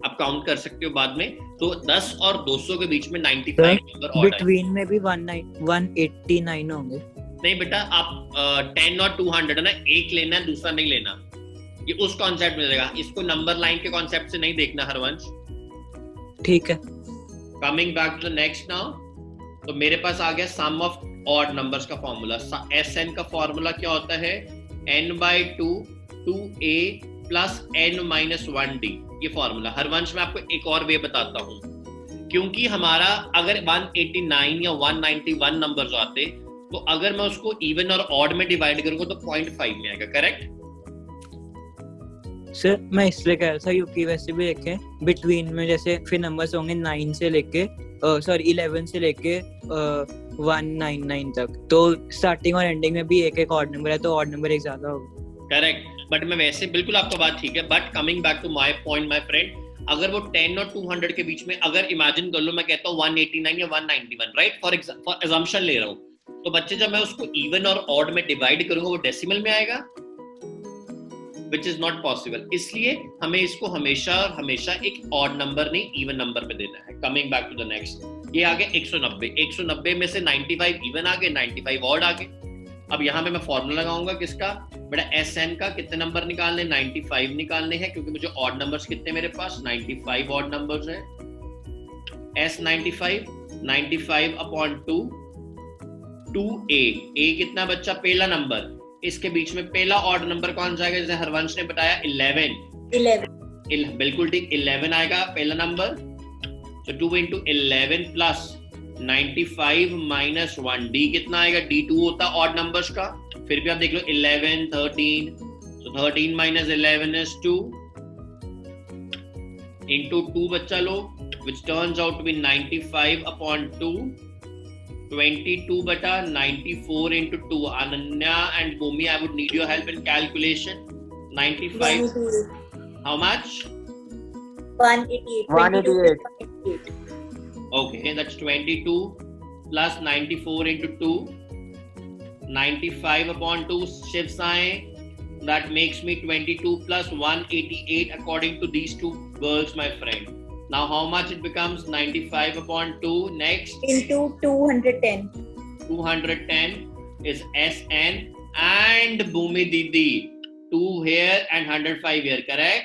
आप काउंट कर सकते हो बाद में। तो 10 और 200 के बीच में 95 नंबर ऑड बिटवीन में भी 189 होंगे। नहीं बेटा, आप 10 और 200 है ना, एक लेना है दूसरा नहीं लेना, ये उस कॉन्सेप्ट में रहेगा। इसको नंबर लाइन के कॉन्सेप्ट से नहीं देखना हरवंश। ठीक है। Coming back to the next now, तो मेरे पास आ गया सम ऑफ ऑड नंबर्स का फॉर्मूला। Sn का फॉर्मूला क्या होता है? n/2 2a प्लस n-1d, ये फॉर्मूला। हरवंश मैं आपको एक और वे बताता हूँ, क्योंकि हमारा अगर 189 या 191 नंबर्स आते तो अगर मैं उसको इवन और ऑड में डिवाइड करूंगा तो 0.5 में आएगा, करेक्ट? सर मैं इसलिए कह रहा था क्योंकि वैसे भी देखें बिटवीन में जैसे फिर नंबर्स होंगे 9 से लेके 11 से लेके 199 तक, तो स्टार्टिंग और एंडिंग में भी एक ऑड नंबर है, तो ऑड नंबर एक ज्यादा होगा। करेक्ट, बट मैं वैसे बिल्कुल आपका बात ठीक है, but coming back to my point my friend, अगर वो 10 और 200 के बीच में, अगर इमेजिन कर लो मैं कहता हूँ 189 या 191, राइट, फॉर अजम्पशन ले रहा हूँ, तो बच्चे जब मैं उसको इवन और ऑड में डिवाइड करूंगा वो डेसिमल में आएगा, which is not possible। इसलिए हमें इसको हमेशा एक ऑड नंबर नहीं इवन नंबर में देना है। Coming back to the next, ये आ गया 190 में से 95 इवन आ गए, 95 ऑड आ गए। अब यहाँ पे मैं फॉर्मूला लगाऊंगा किसका बेटा? Sn का। कितने नंबर निकालने? 95 निकालने हैं, क्योंकि मुझे ऑड नंबर्स कितने मेरे पास? 95 ऑड नंबर्स है। S95 अपॉन 2a, a कितना बच्चा? पहला नंबर, इसके बीच में पहला ऑड नंबर कौन सा आएगा? जैसे हरवंश ने बताया 11, बिल्कुल ठीक, 11 आएगा पहला नंबर। तो 2 into 11 प्लस 95 माइनस 1, d कितना आएगा? d2 होता ऑड नंबर्स का। फिर भी आप देख लो 11 13, so 13 minus 11 is 2 into 2 बच्चा लो, which turns out to be 95 upon 2, 22 बटा 94 into 2। Ananya and Bhumi, I would need your help in calculation। 95 how much? 188. Okay, that's 22 plus 94 into 2, 95 upon 2 shifts आए, that makes me 22 plus 188 according to these two girls, my friend। Now how much it becomes? 95 upon 2, next Into 210. 210 is Sn and Bhumi Didi, 2 here and 105 here, correct?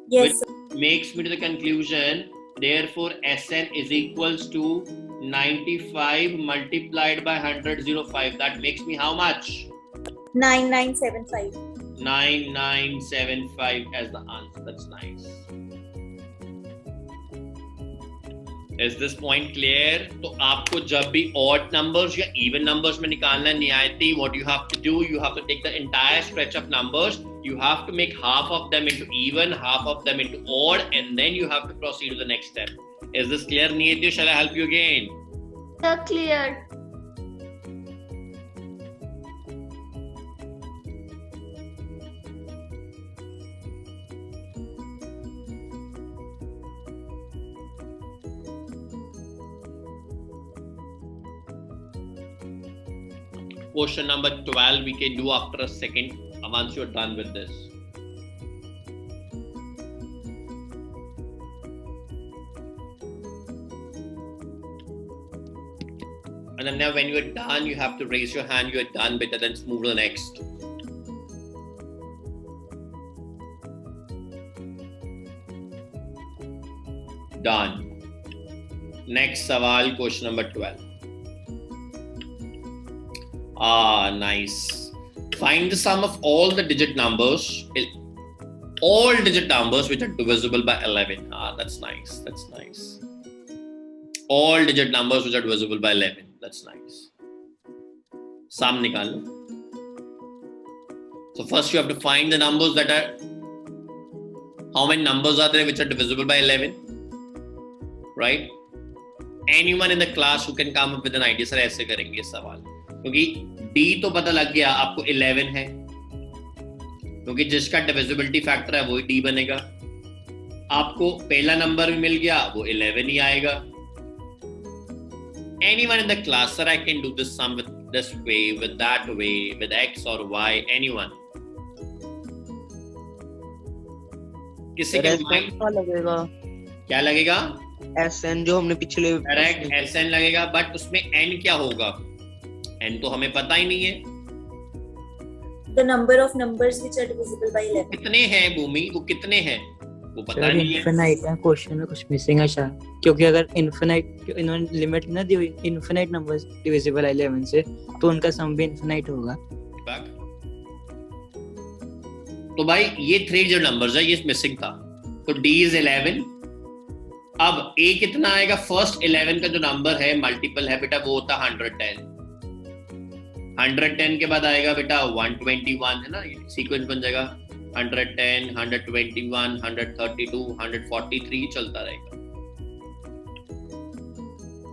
Yes. Which makes me to the conclusion, therefore Sn is equals to 95 multiplied by 105. That makes me how much? 9975. 9975 as the answer. That's nice। Is this point clear? तो आपको जब भी odd numbers या even numbers में निकालना है नियति, what you have to do, you have to take the entire stretch of numbers, you have to make half of them into even, half of them into odd, and then you have to proceed to the next step। Is this clear, Niyati? Shall I help you again? Sir, clear. Question number 12 we can do after a second once you're done with this। Ananya, when you're done, you have to raise your hand. You're done, better then move to the next। Done। Next सवाल, question number 12। Nice। Find the sum of all the digit numbers, which are divisible by 11। That's nice, that's nice। All digit numbers which are divisible by 11, that's nice। Sum निकाल लो। So first you have to find the numbers that are, how many numbers are there which are divisible by 11, right? Anyone in the class who can come up with an idea, sir ऐसे करेंगे सवाल, क्योंकि D तो पता लग गया आपको 11 है, क्योंकि जिसका डिविजिबिलिटी फैक्टर है वही D बनेगा। आपको पहला नंबर भी मिल गया, वो 11 ही आएगा. Anyone in the class, sir, I can do this sum with this way, with that way, with x or y, anyone. किसी के mind क्या लगेगा? क्या लगेगा? SN जो हमने पिछले करेक्ट, SN लगेगा, बट उसमें n क्या होगा? n तो हमें पता ही नहीं है. The number of numbers which are divisible by 11. कितने हैं भूमि, वो कितने हैं वो पता सर नहीं है. इनफिनाइट है, क्वेश्चन में कुछ मिसिंग है शायद, क्योंकि अगर इनफिनाइट इन्होंने लिमिट ना दी हुई इनफिनाइट नंबर्स डिविजिबल है 11 से, तो उनका सम भी इनफिनाइट होगा. तो भाई ये 3 डिजिट नंबर्स है, ये मिसिंग था. तो d is 11. अब a कितना आएगा? फर्स्ट 11 का जो नंबर है मल्टीपल है बेटा, वो होता है 110. 110 के बाद आएगा बेटा 121, है ना, सीक्वेंस बन जाएगा 110, 121, 132, 143 चलता रहेगा.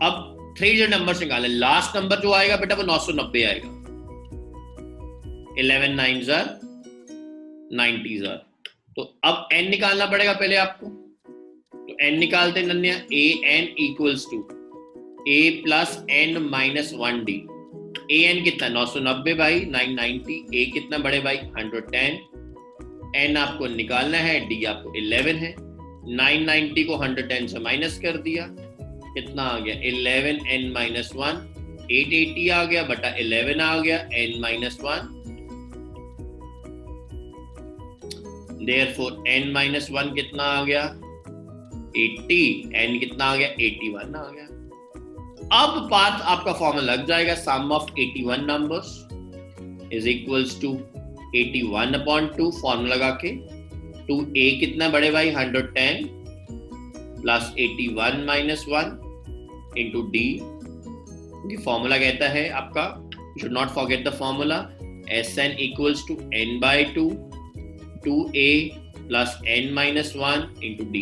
अब 3 डिजिट नंबर निकालें. लास्ट नंबर जो आएगा बेटा वो 990 आएगा. 11 9s are 90s are. तो अब n निकालना पड़ेगा पहले आपको. तो n निकालते हैं नन्या. a n equals to a plus n minus 1d. a n कितना? 990 भाई 990. a कितना बड़े भाई? 110. n आपको निकालना है, d आपको 11 है. 990 को 110 से माइनस कर दिया, कितना आ गया? 11 n minus 1. 880 आ गया बटा 11 आ गया n minus 1. Therefore n minus 1 कितना आ गया? 80. n कितना आ गया? 81 आ गया. अब बात आपका फॉर्मूला लग जाएगा. Sum of 81 numbers is equals to 81 upon 2. Formula लगा के 2a कितना बड़े भाई? 110 प्लस 81 माइनस 1 इंटू d. ये फॉर्मूला कहता है आपका, you should not forget the formula. Sn equals to n by 2 2a plus n minus 1 into d.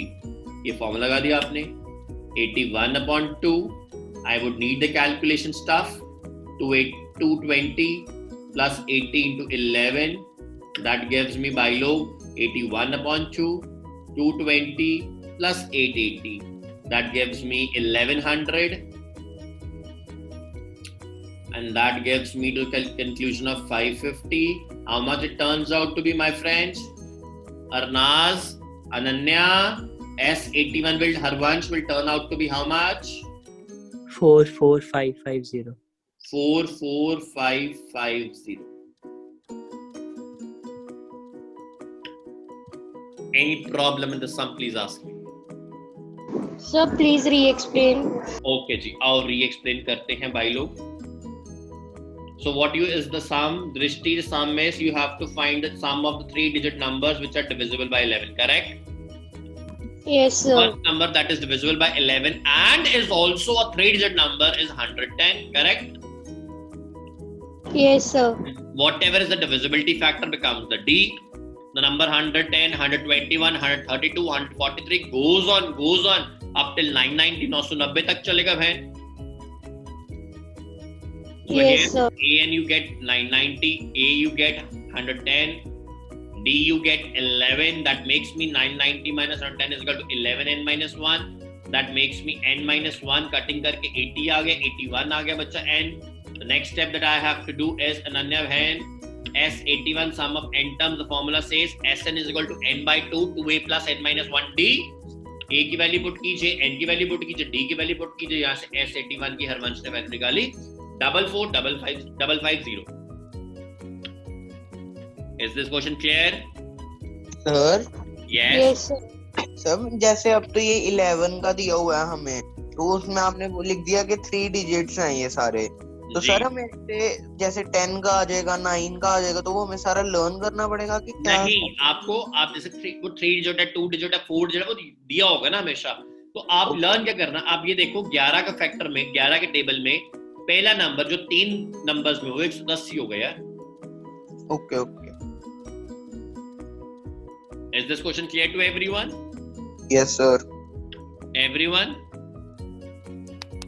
ये फॉर्मूला लगा दिया आपने. 81 upon 2. I would need the calculation stuff. 220 plus 80 into 11. That gives me by log 81 upon 2. 220 plus 880. That gives me 1100. And that gives me to the conclusion of 550. How much it turns out to be, my friends? Arnaz, Ananya, S81 will, Harvansh will turn out to be how much? 44550. 44550. Any problem in the sum, please ask me. Sir, please re-explain. Okay जी, आओ re-explain करते हैं भाई लोग. So what is the sum? Drishti, the sum is you have to find the sum of the 3-digit numbers which are divisible by 11, correct? Yes, sir. First number that is divisible by 11 and is also a 3-digit number is 110, correct? Yes, sir. Whatever is the divisibility factor becomes the d. The number 110, 121, 132, 143 goes on up till 990, 990 तक चलेगा बहन. So Yes, here, sir. a and you get 990, a you get 110, d you get 11. That makes me 990 minus 110 is equal to 11n minus 1. That makes me n minus 1. Cutting करके 80 आ गया, 81 आ गया बच्चा n. The next step that I have to do is Ananya बहन, S81 sum of n terms. The formula says Sn is equal to n by 2 2a plus n minus 1 d. a की value put कीजिए, n की value put कीजिए, d की value put कीजिए. यहाँ से S81 की हरवंश ने वैल्यू निकाली 44550. Is this question clear? Sir Yes. Yes, sir. सब जैसे अब तो ये 11 का दिया हुआ है हमें, तो उसमें आपने वो लिख दिया कि 3 डिजिट्स हैं ये सारे. तो जी. सर हमें जैसे 10 का आ जाएगा, 9 का आ जाएगा, तो वो हमें सारा लर्न करना पड़ेगा कि क्या? नहीं, आपको आप जैसे 3 डिजिट है, 2 डिजिट है, 4 डिजिट है, वो दिया होगा ना हमेशा. तो आप लर्न क्या करना, आप ये देखो 11 का फैक्टर में, 11 के टेबल में पहला नंबर जो 3 नंबर्स में वो 110 ही हो गया. Okay okay. Is this question clear to everyone? Yes sir. Everyone?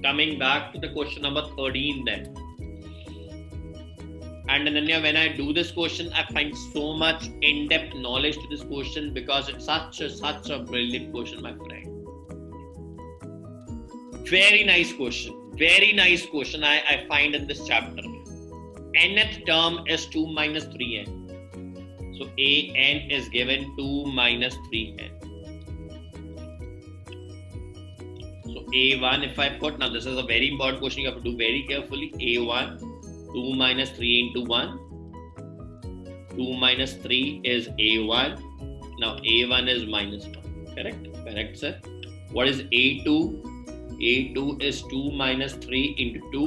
Coming back to the question number 13 then. And Ananya, when I do this question, I find so much in-depth knowledge to this question because it's such a brilliant question, my friend. Very nice question. Very nice question I find in this chapter. Nth term is 2 minus 3n. So an is given 2 minus 3n. So a1, if I put, now this is a very important question, you have to do very carefully. A1, 2 minus 3 into 1. 2 minus 3 is a1. Now a1 is minus 1. Correct? Correct, sir. What is a2? A2 is 2 minus 3 into 2,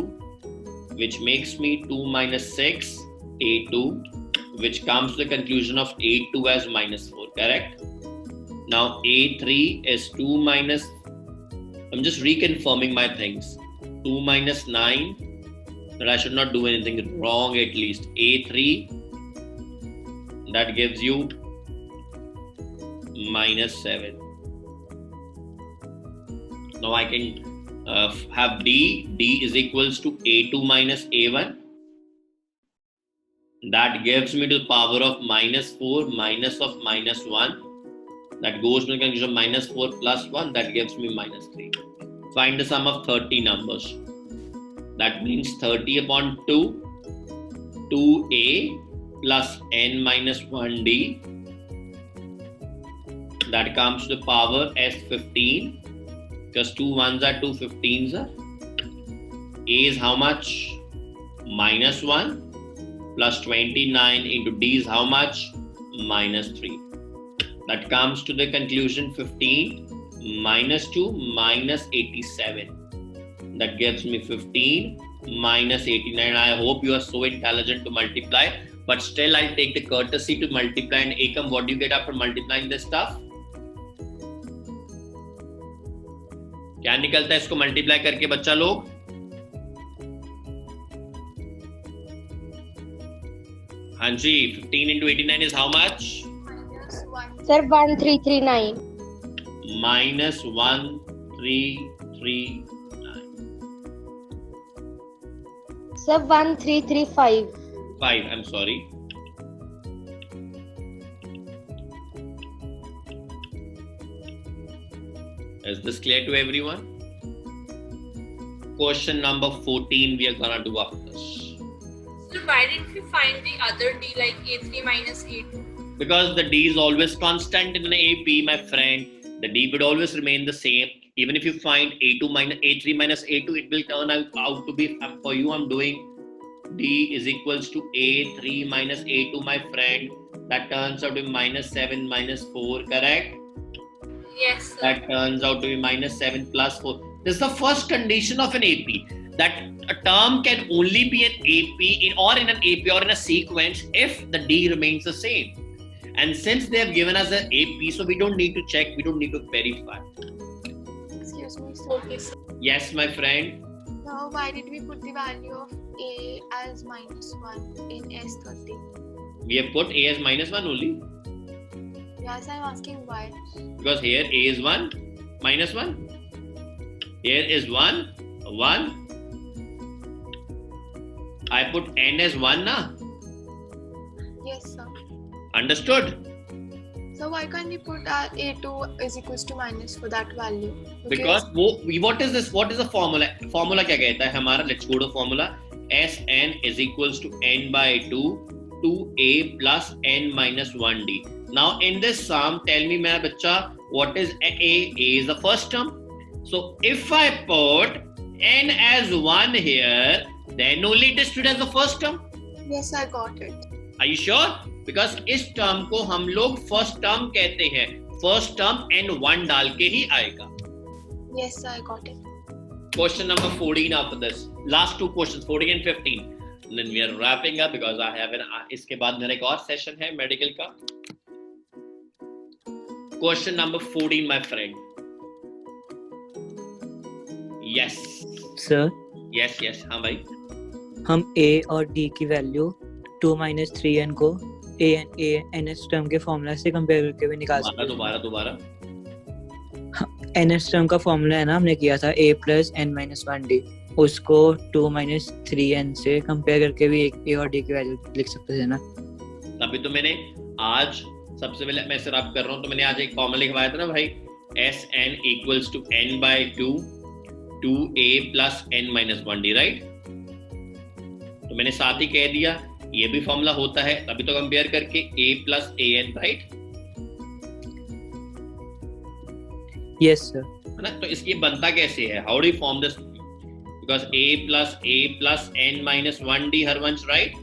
which makes me 2 minus 6, A2, which comes to the conclusion of A2 as minus 4, correct? Now A3 is 2 minus, I'm just reconfirming my things, 2 minus 9, that I should not do anything wrong at least. A3, that gives you minus 7. Now I can have D is equals to A2 minus A1. That gives me to the power of minus 4 minus of minus 1. That goes to the conclusion of minus 4 plus 1. That gives me minus 3. Find the sum of 30 numbers. That means 30 upon 2, 2A plus n minus 1D. That comes to the power as 15. Because 2 1s are 2 15s are. A is how much? Minus 1 plus 29 into D is how much? Minus 3. That comes to the conclusion 15 minus 2 minus 87. That gives me 15 minus 89. I hope you are so intelligent to multiply. But still I'll take the courtesy to multiply. And Ekam, what do you get after multiplying this stuff? क्या निकलता है इसको multiply करके बच्चा लोग? हाँ जी, 15 into 89 is how much? Sir, 1339. Minus 1339. Sir, 1335. 5, I'm sorry. Is this clear to everyone? Question number 14 we are gonna do after this. So why didn't we find the other D like A3 minus A2? Because the D is always constant in an AP, my friend. The D would always remain the same. Even if you find A2 minus A3 minus A2, it will turn out to be, for you I'm doing D is equals to A3 minus A2, my friend. That turns out to be minus 7 minus 4, correct? Yes, sir. That turns out to be minus 7 plus 4. This is the first condition of an AP. That a term can only be an AP in an AP or in a sequence if the D remains the same. And since they have given us an AP, so we don't need to check, we don't need to verify. Excuse me, sir. Okay, sir. Yes, my friend. Now, why did we put the value of A as minus 1 in S30? We have put A as minus 1 only. Yes, I'm asking why. Because here A is 1, minus 1. Here is 1, 1. I put N as 1 na? Yes, sir. Understood? So why can't we put A2 is equals to minus for that value? Because what is this? What is the formula? Formula क्या कहता है हमारा? Let's go to formula. Sn is equals to n by 2 2a plus n minus 1d. Now in this sum, tell me my bacha, what is A? A is the first term. So if I put n as 1 here, then only it is treated as the first term. Yes, I got it. Are you sure? Because इस term को हम लोग first term कहते हैं. First term n1 डाल के ही आएगा. Yes, I got it. Question number 14 after this. Last two questions, 14 and 15. And then we are wrapping up because I have इसके बाद मेरा एक और सेशन है मेडिकल का. Question number 14, my friend. Yes. Sir, Yes, yes. हाँ भाई. हम A और D की वैल्यू 2 minus 3n को ns टर्म के फॉर्मूला से कंपेयर करके भी निकाल सकते हैं. दोबारा. ns टर्म का फॉर्मूला है ना, हमने किया था a plus n minus 1d. उसको 2 माइनस 3n से कंपेयर करके भी ए और डी की वैल्यू लिख सकते थे ना। अभी तो मैंने आज सबसे पहले मैं सिर्फ कर रहा हूँ, तो मैंने आज एक फॉर्मूला लिखवाया था ना भाई, Sn equals to n by 2 2a plus n minus 1d, right? तो मैंने साथ ही कह दिया ये भी फॉर्मूला होता है, अभी तो कंपेयर करके a plus an, right? Yes sir. है ना? तो इसकी बनता कैसे है? How do you form this? Because a plus n minus 1d, Harvansh, right?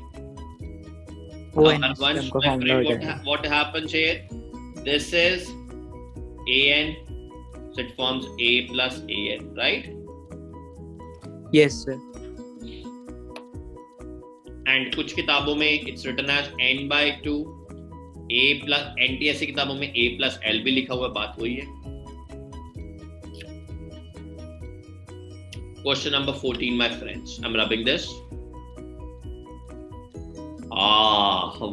Hurvansh, my friend, what happens here? This is an, so it forms a plus an, right? Yes sir. And कुछ किताबों में it's written as n by 2 a plus, NTSC किताबों में a plus l भी लिखा हुआ है, बात वही है। Question number 14, my friends. I'm rubbing this.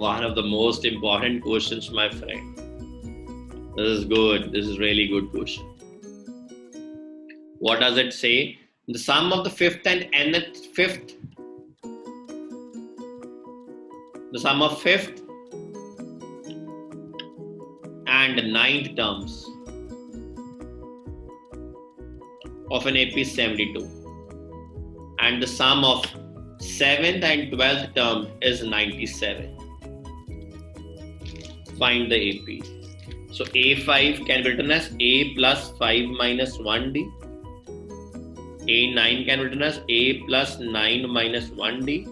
One of the most important questions, my friend. This is good. This is really good question. What does it say? The sum of the fifth and nth fifth. The sum of fifth and ninth terms of an AP is 72. And the sum of 7th and 12th term is 97. Find the AP. So A5 can be written as A plus 5 minus 1D. A9 can be written as A plus 9 minus 1D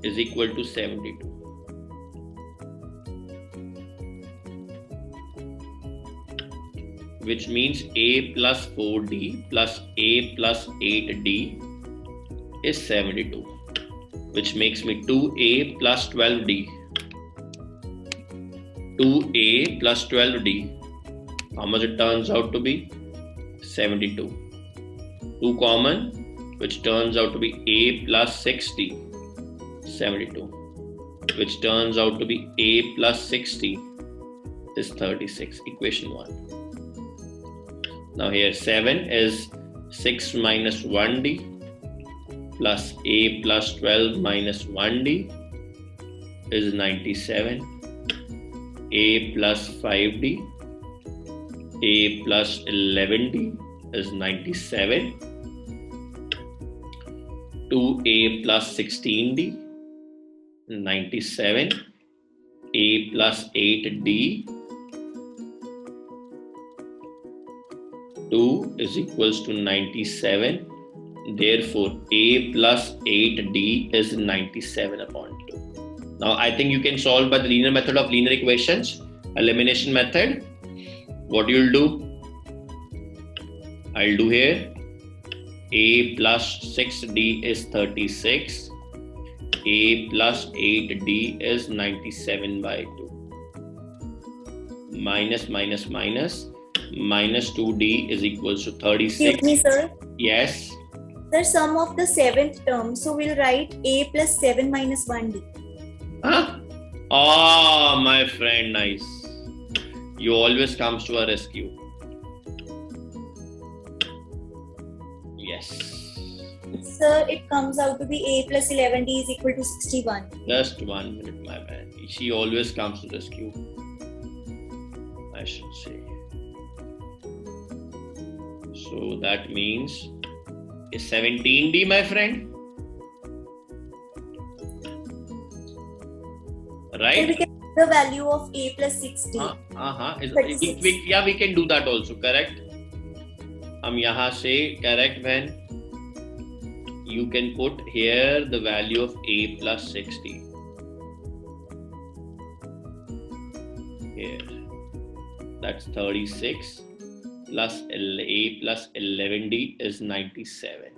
is equal to 72. Which means A plus 4D plus A plus 8D is 72, which makes me 2A plus 12D. 2A plus 12D. How much it turns out to be? 72. 2 common, which turns out to be A plus 60. 72. Which turns out to be A plus 60 is 36. Equation 1. Now here 7 is 6 minus 1D plus A plus 12 minus 1D is 97. A plus 5D, A plus 11D is 97. 2A plus 16D, 97. A plus 8D, 2 is equals to 97. Therefore, A plus 8D is 97 upon 2. Now, I think you can solve by the linear method of linear equations, elimination method. What you'll do? I'll do here. A plus 6D is 36. A plus 8D is 97 by 2. Minus, minus, minus. Minus 2D is equals to 36. Excuse me, sir. Yes. The sum of the 7th term. So we'll write A plus 7 minus 1D. Huh? Oh, my friend, nice. You always comes to our rescue. Yes. Sir, it comes out to be A plus 11D is equal to 61. Just 1 minute, my man. She always comes to rescue. I should say. So that means is 17D, my friend. Right? So we can get the value of A plus 60. Yeah, we can do that also, correct? हम यहाँ से correct when you can put here the value of A plus 60. Here. That's 36 plus A plus 11D is 97.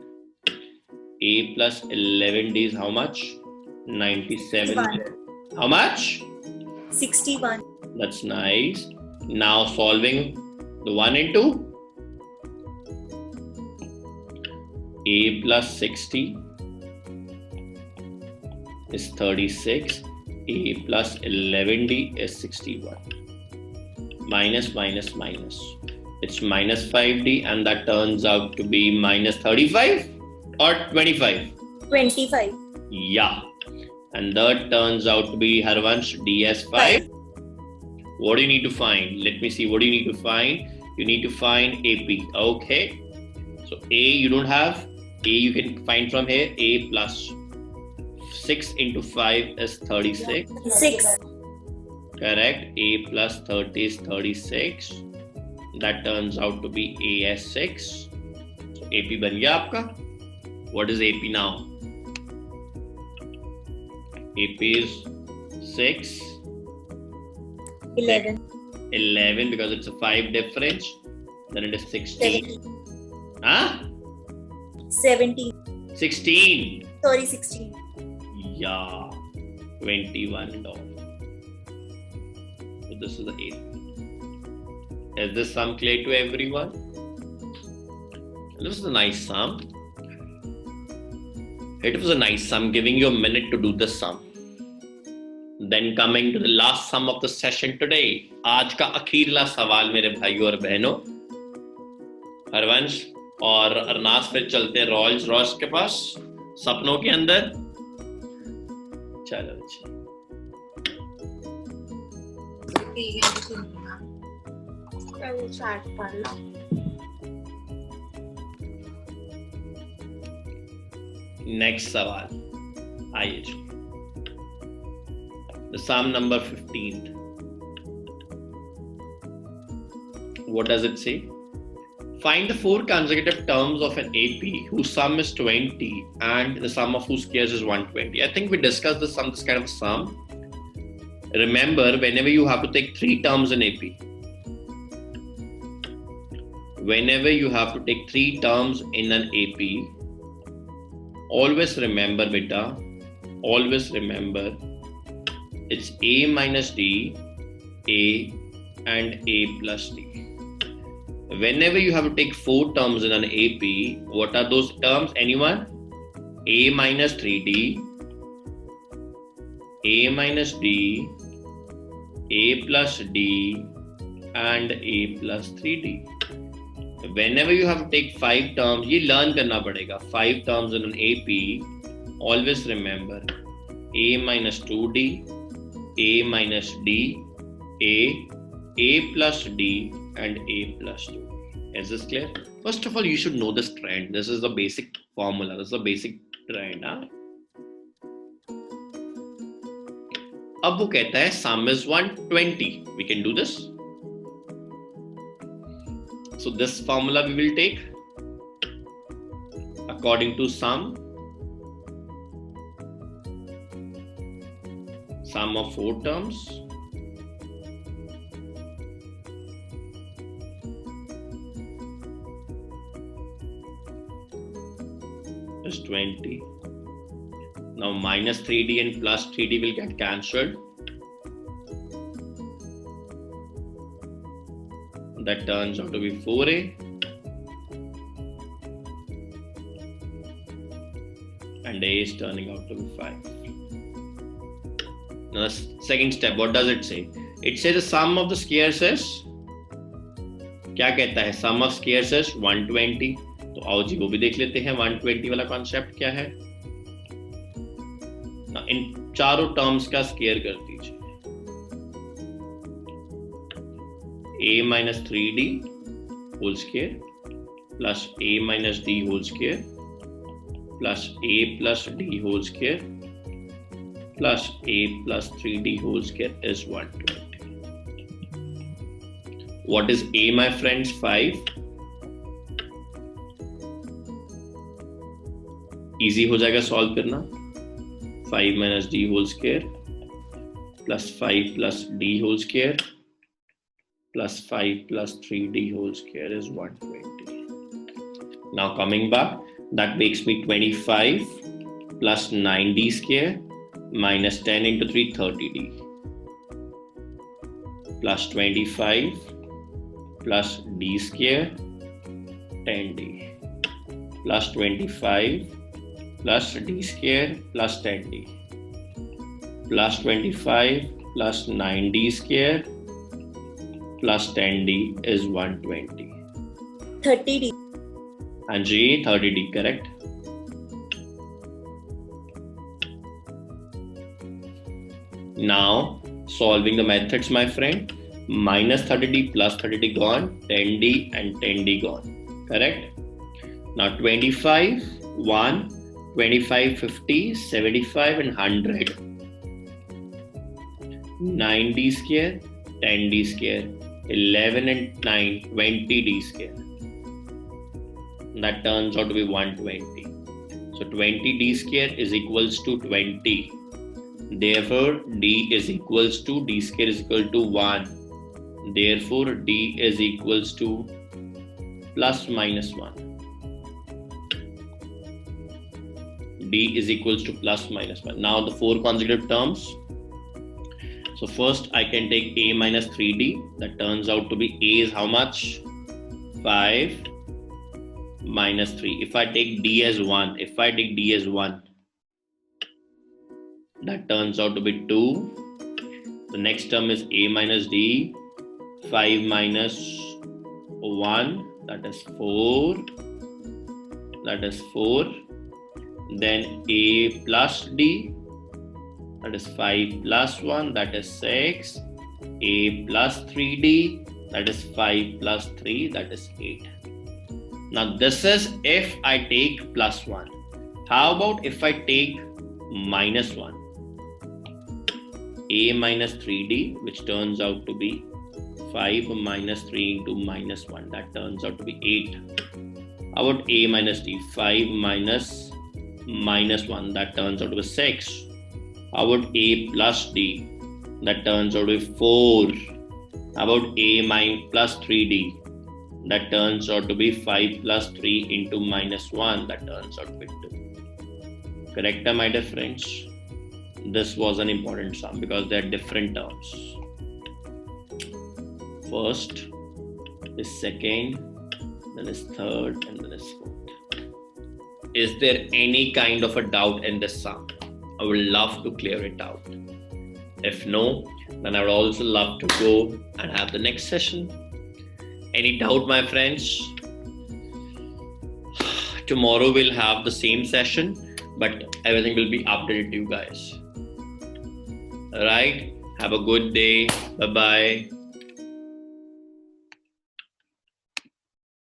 A plus 11D is how much? 97. 61. How much? 61. That's nice. Now solving the 1 and 2. A plus 60 is 36. A plus 11D is 61. Minus, minus, minus. It's minus 5D, and that turns out to be minus 35 or 25. 25. Yeah, and that turns out to be Harvansh DS5. What do you need to find? Let me see. What do you need to find? You need to find AP. Okay. So A you don't have. A you can find from here. A plus 6 into 5 is 36. 6. Correct. A plus 30 is 36. That turns out to be AS6. So AP बन गया आपका. What is AP now? AP is 6. 11. 11 because it's a 5 difference. Then it is 16. 17. Huh? 17. 16. Sorry, 16. Yeah. 21 $. So this is the 8. Is this sum clear to everyone? This is a nice sum. It was a nice sum, giving you a minute to do the sum. Then coming to the last sum of the session today. आज का अखीरला सवाल मेरे भाइयों और बहनों. हरवंश और अरनास फिर चलते हैं रॉल्स रॉयस के पास सपनों के अंदर. चलो जी. चलो चार्ट पढ़ लो. नेक्स्ट सवाल आइए जी. The sum number 15. What does it say? Find the 4 consecutive terms of an AP whose sum is 20 and the sum of whose squares is 120. I think we discussed this kind of sum. Remember, whenever you have to take 3 terms in AP, whenever you have to take 3 terms in an AP, always remember, beta, always remember, it's A minus D, A, and A plus D. Whenever you have to take 4 terms in an AP, what are those terms? Anyone? A minus 3D, A minus D, A plus D, and A plus 3D. Whenever you have to take 5 terms, ये learn करना पड़ेगा. 5 terms in an AP, always remember A minus 2D, A minus D, A plus D, and A plus 2. Is this clear? First of all, you should know this trend. This is the basic formula. This is the basic trend. Huh? अब वो कहता है sum is 120. We can do this. So this formula we will take according to sum of 4 terms. Is 20. Now minus 3D and plus 3D will get cancelled. That turns out to be 4A. And A is turning out to be 5. Now the second step, what does it say? It says the sum of the squares is, क्या कहता है? Sum of squares is 120. तो आओ जी वो भी देख लेते हैं 120 वाला कॉन्सेप्ट क्या है. Now, इन चारों टर्म्स का स्क्वायर कर दीजिए. A minus 3D whole square plus A minus D whole square plus A plus D whole square plus A plus 3D whole square is 120. What is A, my friends? 5. Easy हो जाएगा solve करना. 5 minus D whole square plus 5 plus D whole square plus 5 plus 3D whole square is 120. Now coming back, that makes me 25 plus 9D square minus 10 into 3, 30D plus 25 plus D square 10D plus 25 plus D square plus 10D plus 25 plus 9D square plus 10D is 120. 30D. Anji, 30D, correct? Now, solving the methods, my friend. Minus 30D plus 30D gone, 10D and 10D gone. Correct? Now 25, 1, 25, 50, 75 and 100. 9D square, 10D square, 11 and 9, 20D square. That turns out to be 120. So 20D square is equals to 20. Therefore, D is equals to, D square is equal to 1. Therefore, D is equals to plus minus 1. D is equals to plus minus 1. Now the 4 consecutive terms. So first I can take A minus 3D. That turns out to be A is how much? 5 minus 3. If I take D as 1, that turns out to be 2. The next term is A minus D. 5 minus 1, that is 4. Then A plus D, that is 5 plus 1, that is 6. A plus 3D, that is 5 plus 3, that is 8. Now this is if I take plus 1. How about if I take minus 1? A minus 3D, which turns out to be 5 minus 3 into minus 1, that turns out to be 8. How about A minus D? 5 minus 1, that turns out to be 6. How about A plus D? That turns out to be 4. How about A plus 3D? That turns out to be 5 plus 3 into minus 1, that turns out to be 2. Correct, my dear friends? This was an important sum because they are different terms. First is second, then is third, and then is fourth. Is there any kind of a doubt in this sum? I would love to clear it out. If no, then I would also love to go and have the next session. Any doubt, my friends? Tomorrow we'll have the same session, but everything will be updated to you guys. Alright, have a good day. Bye-bye.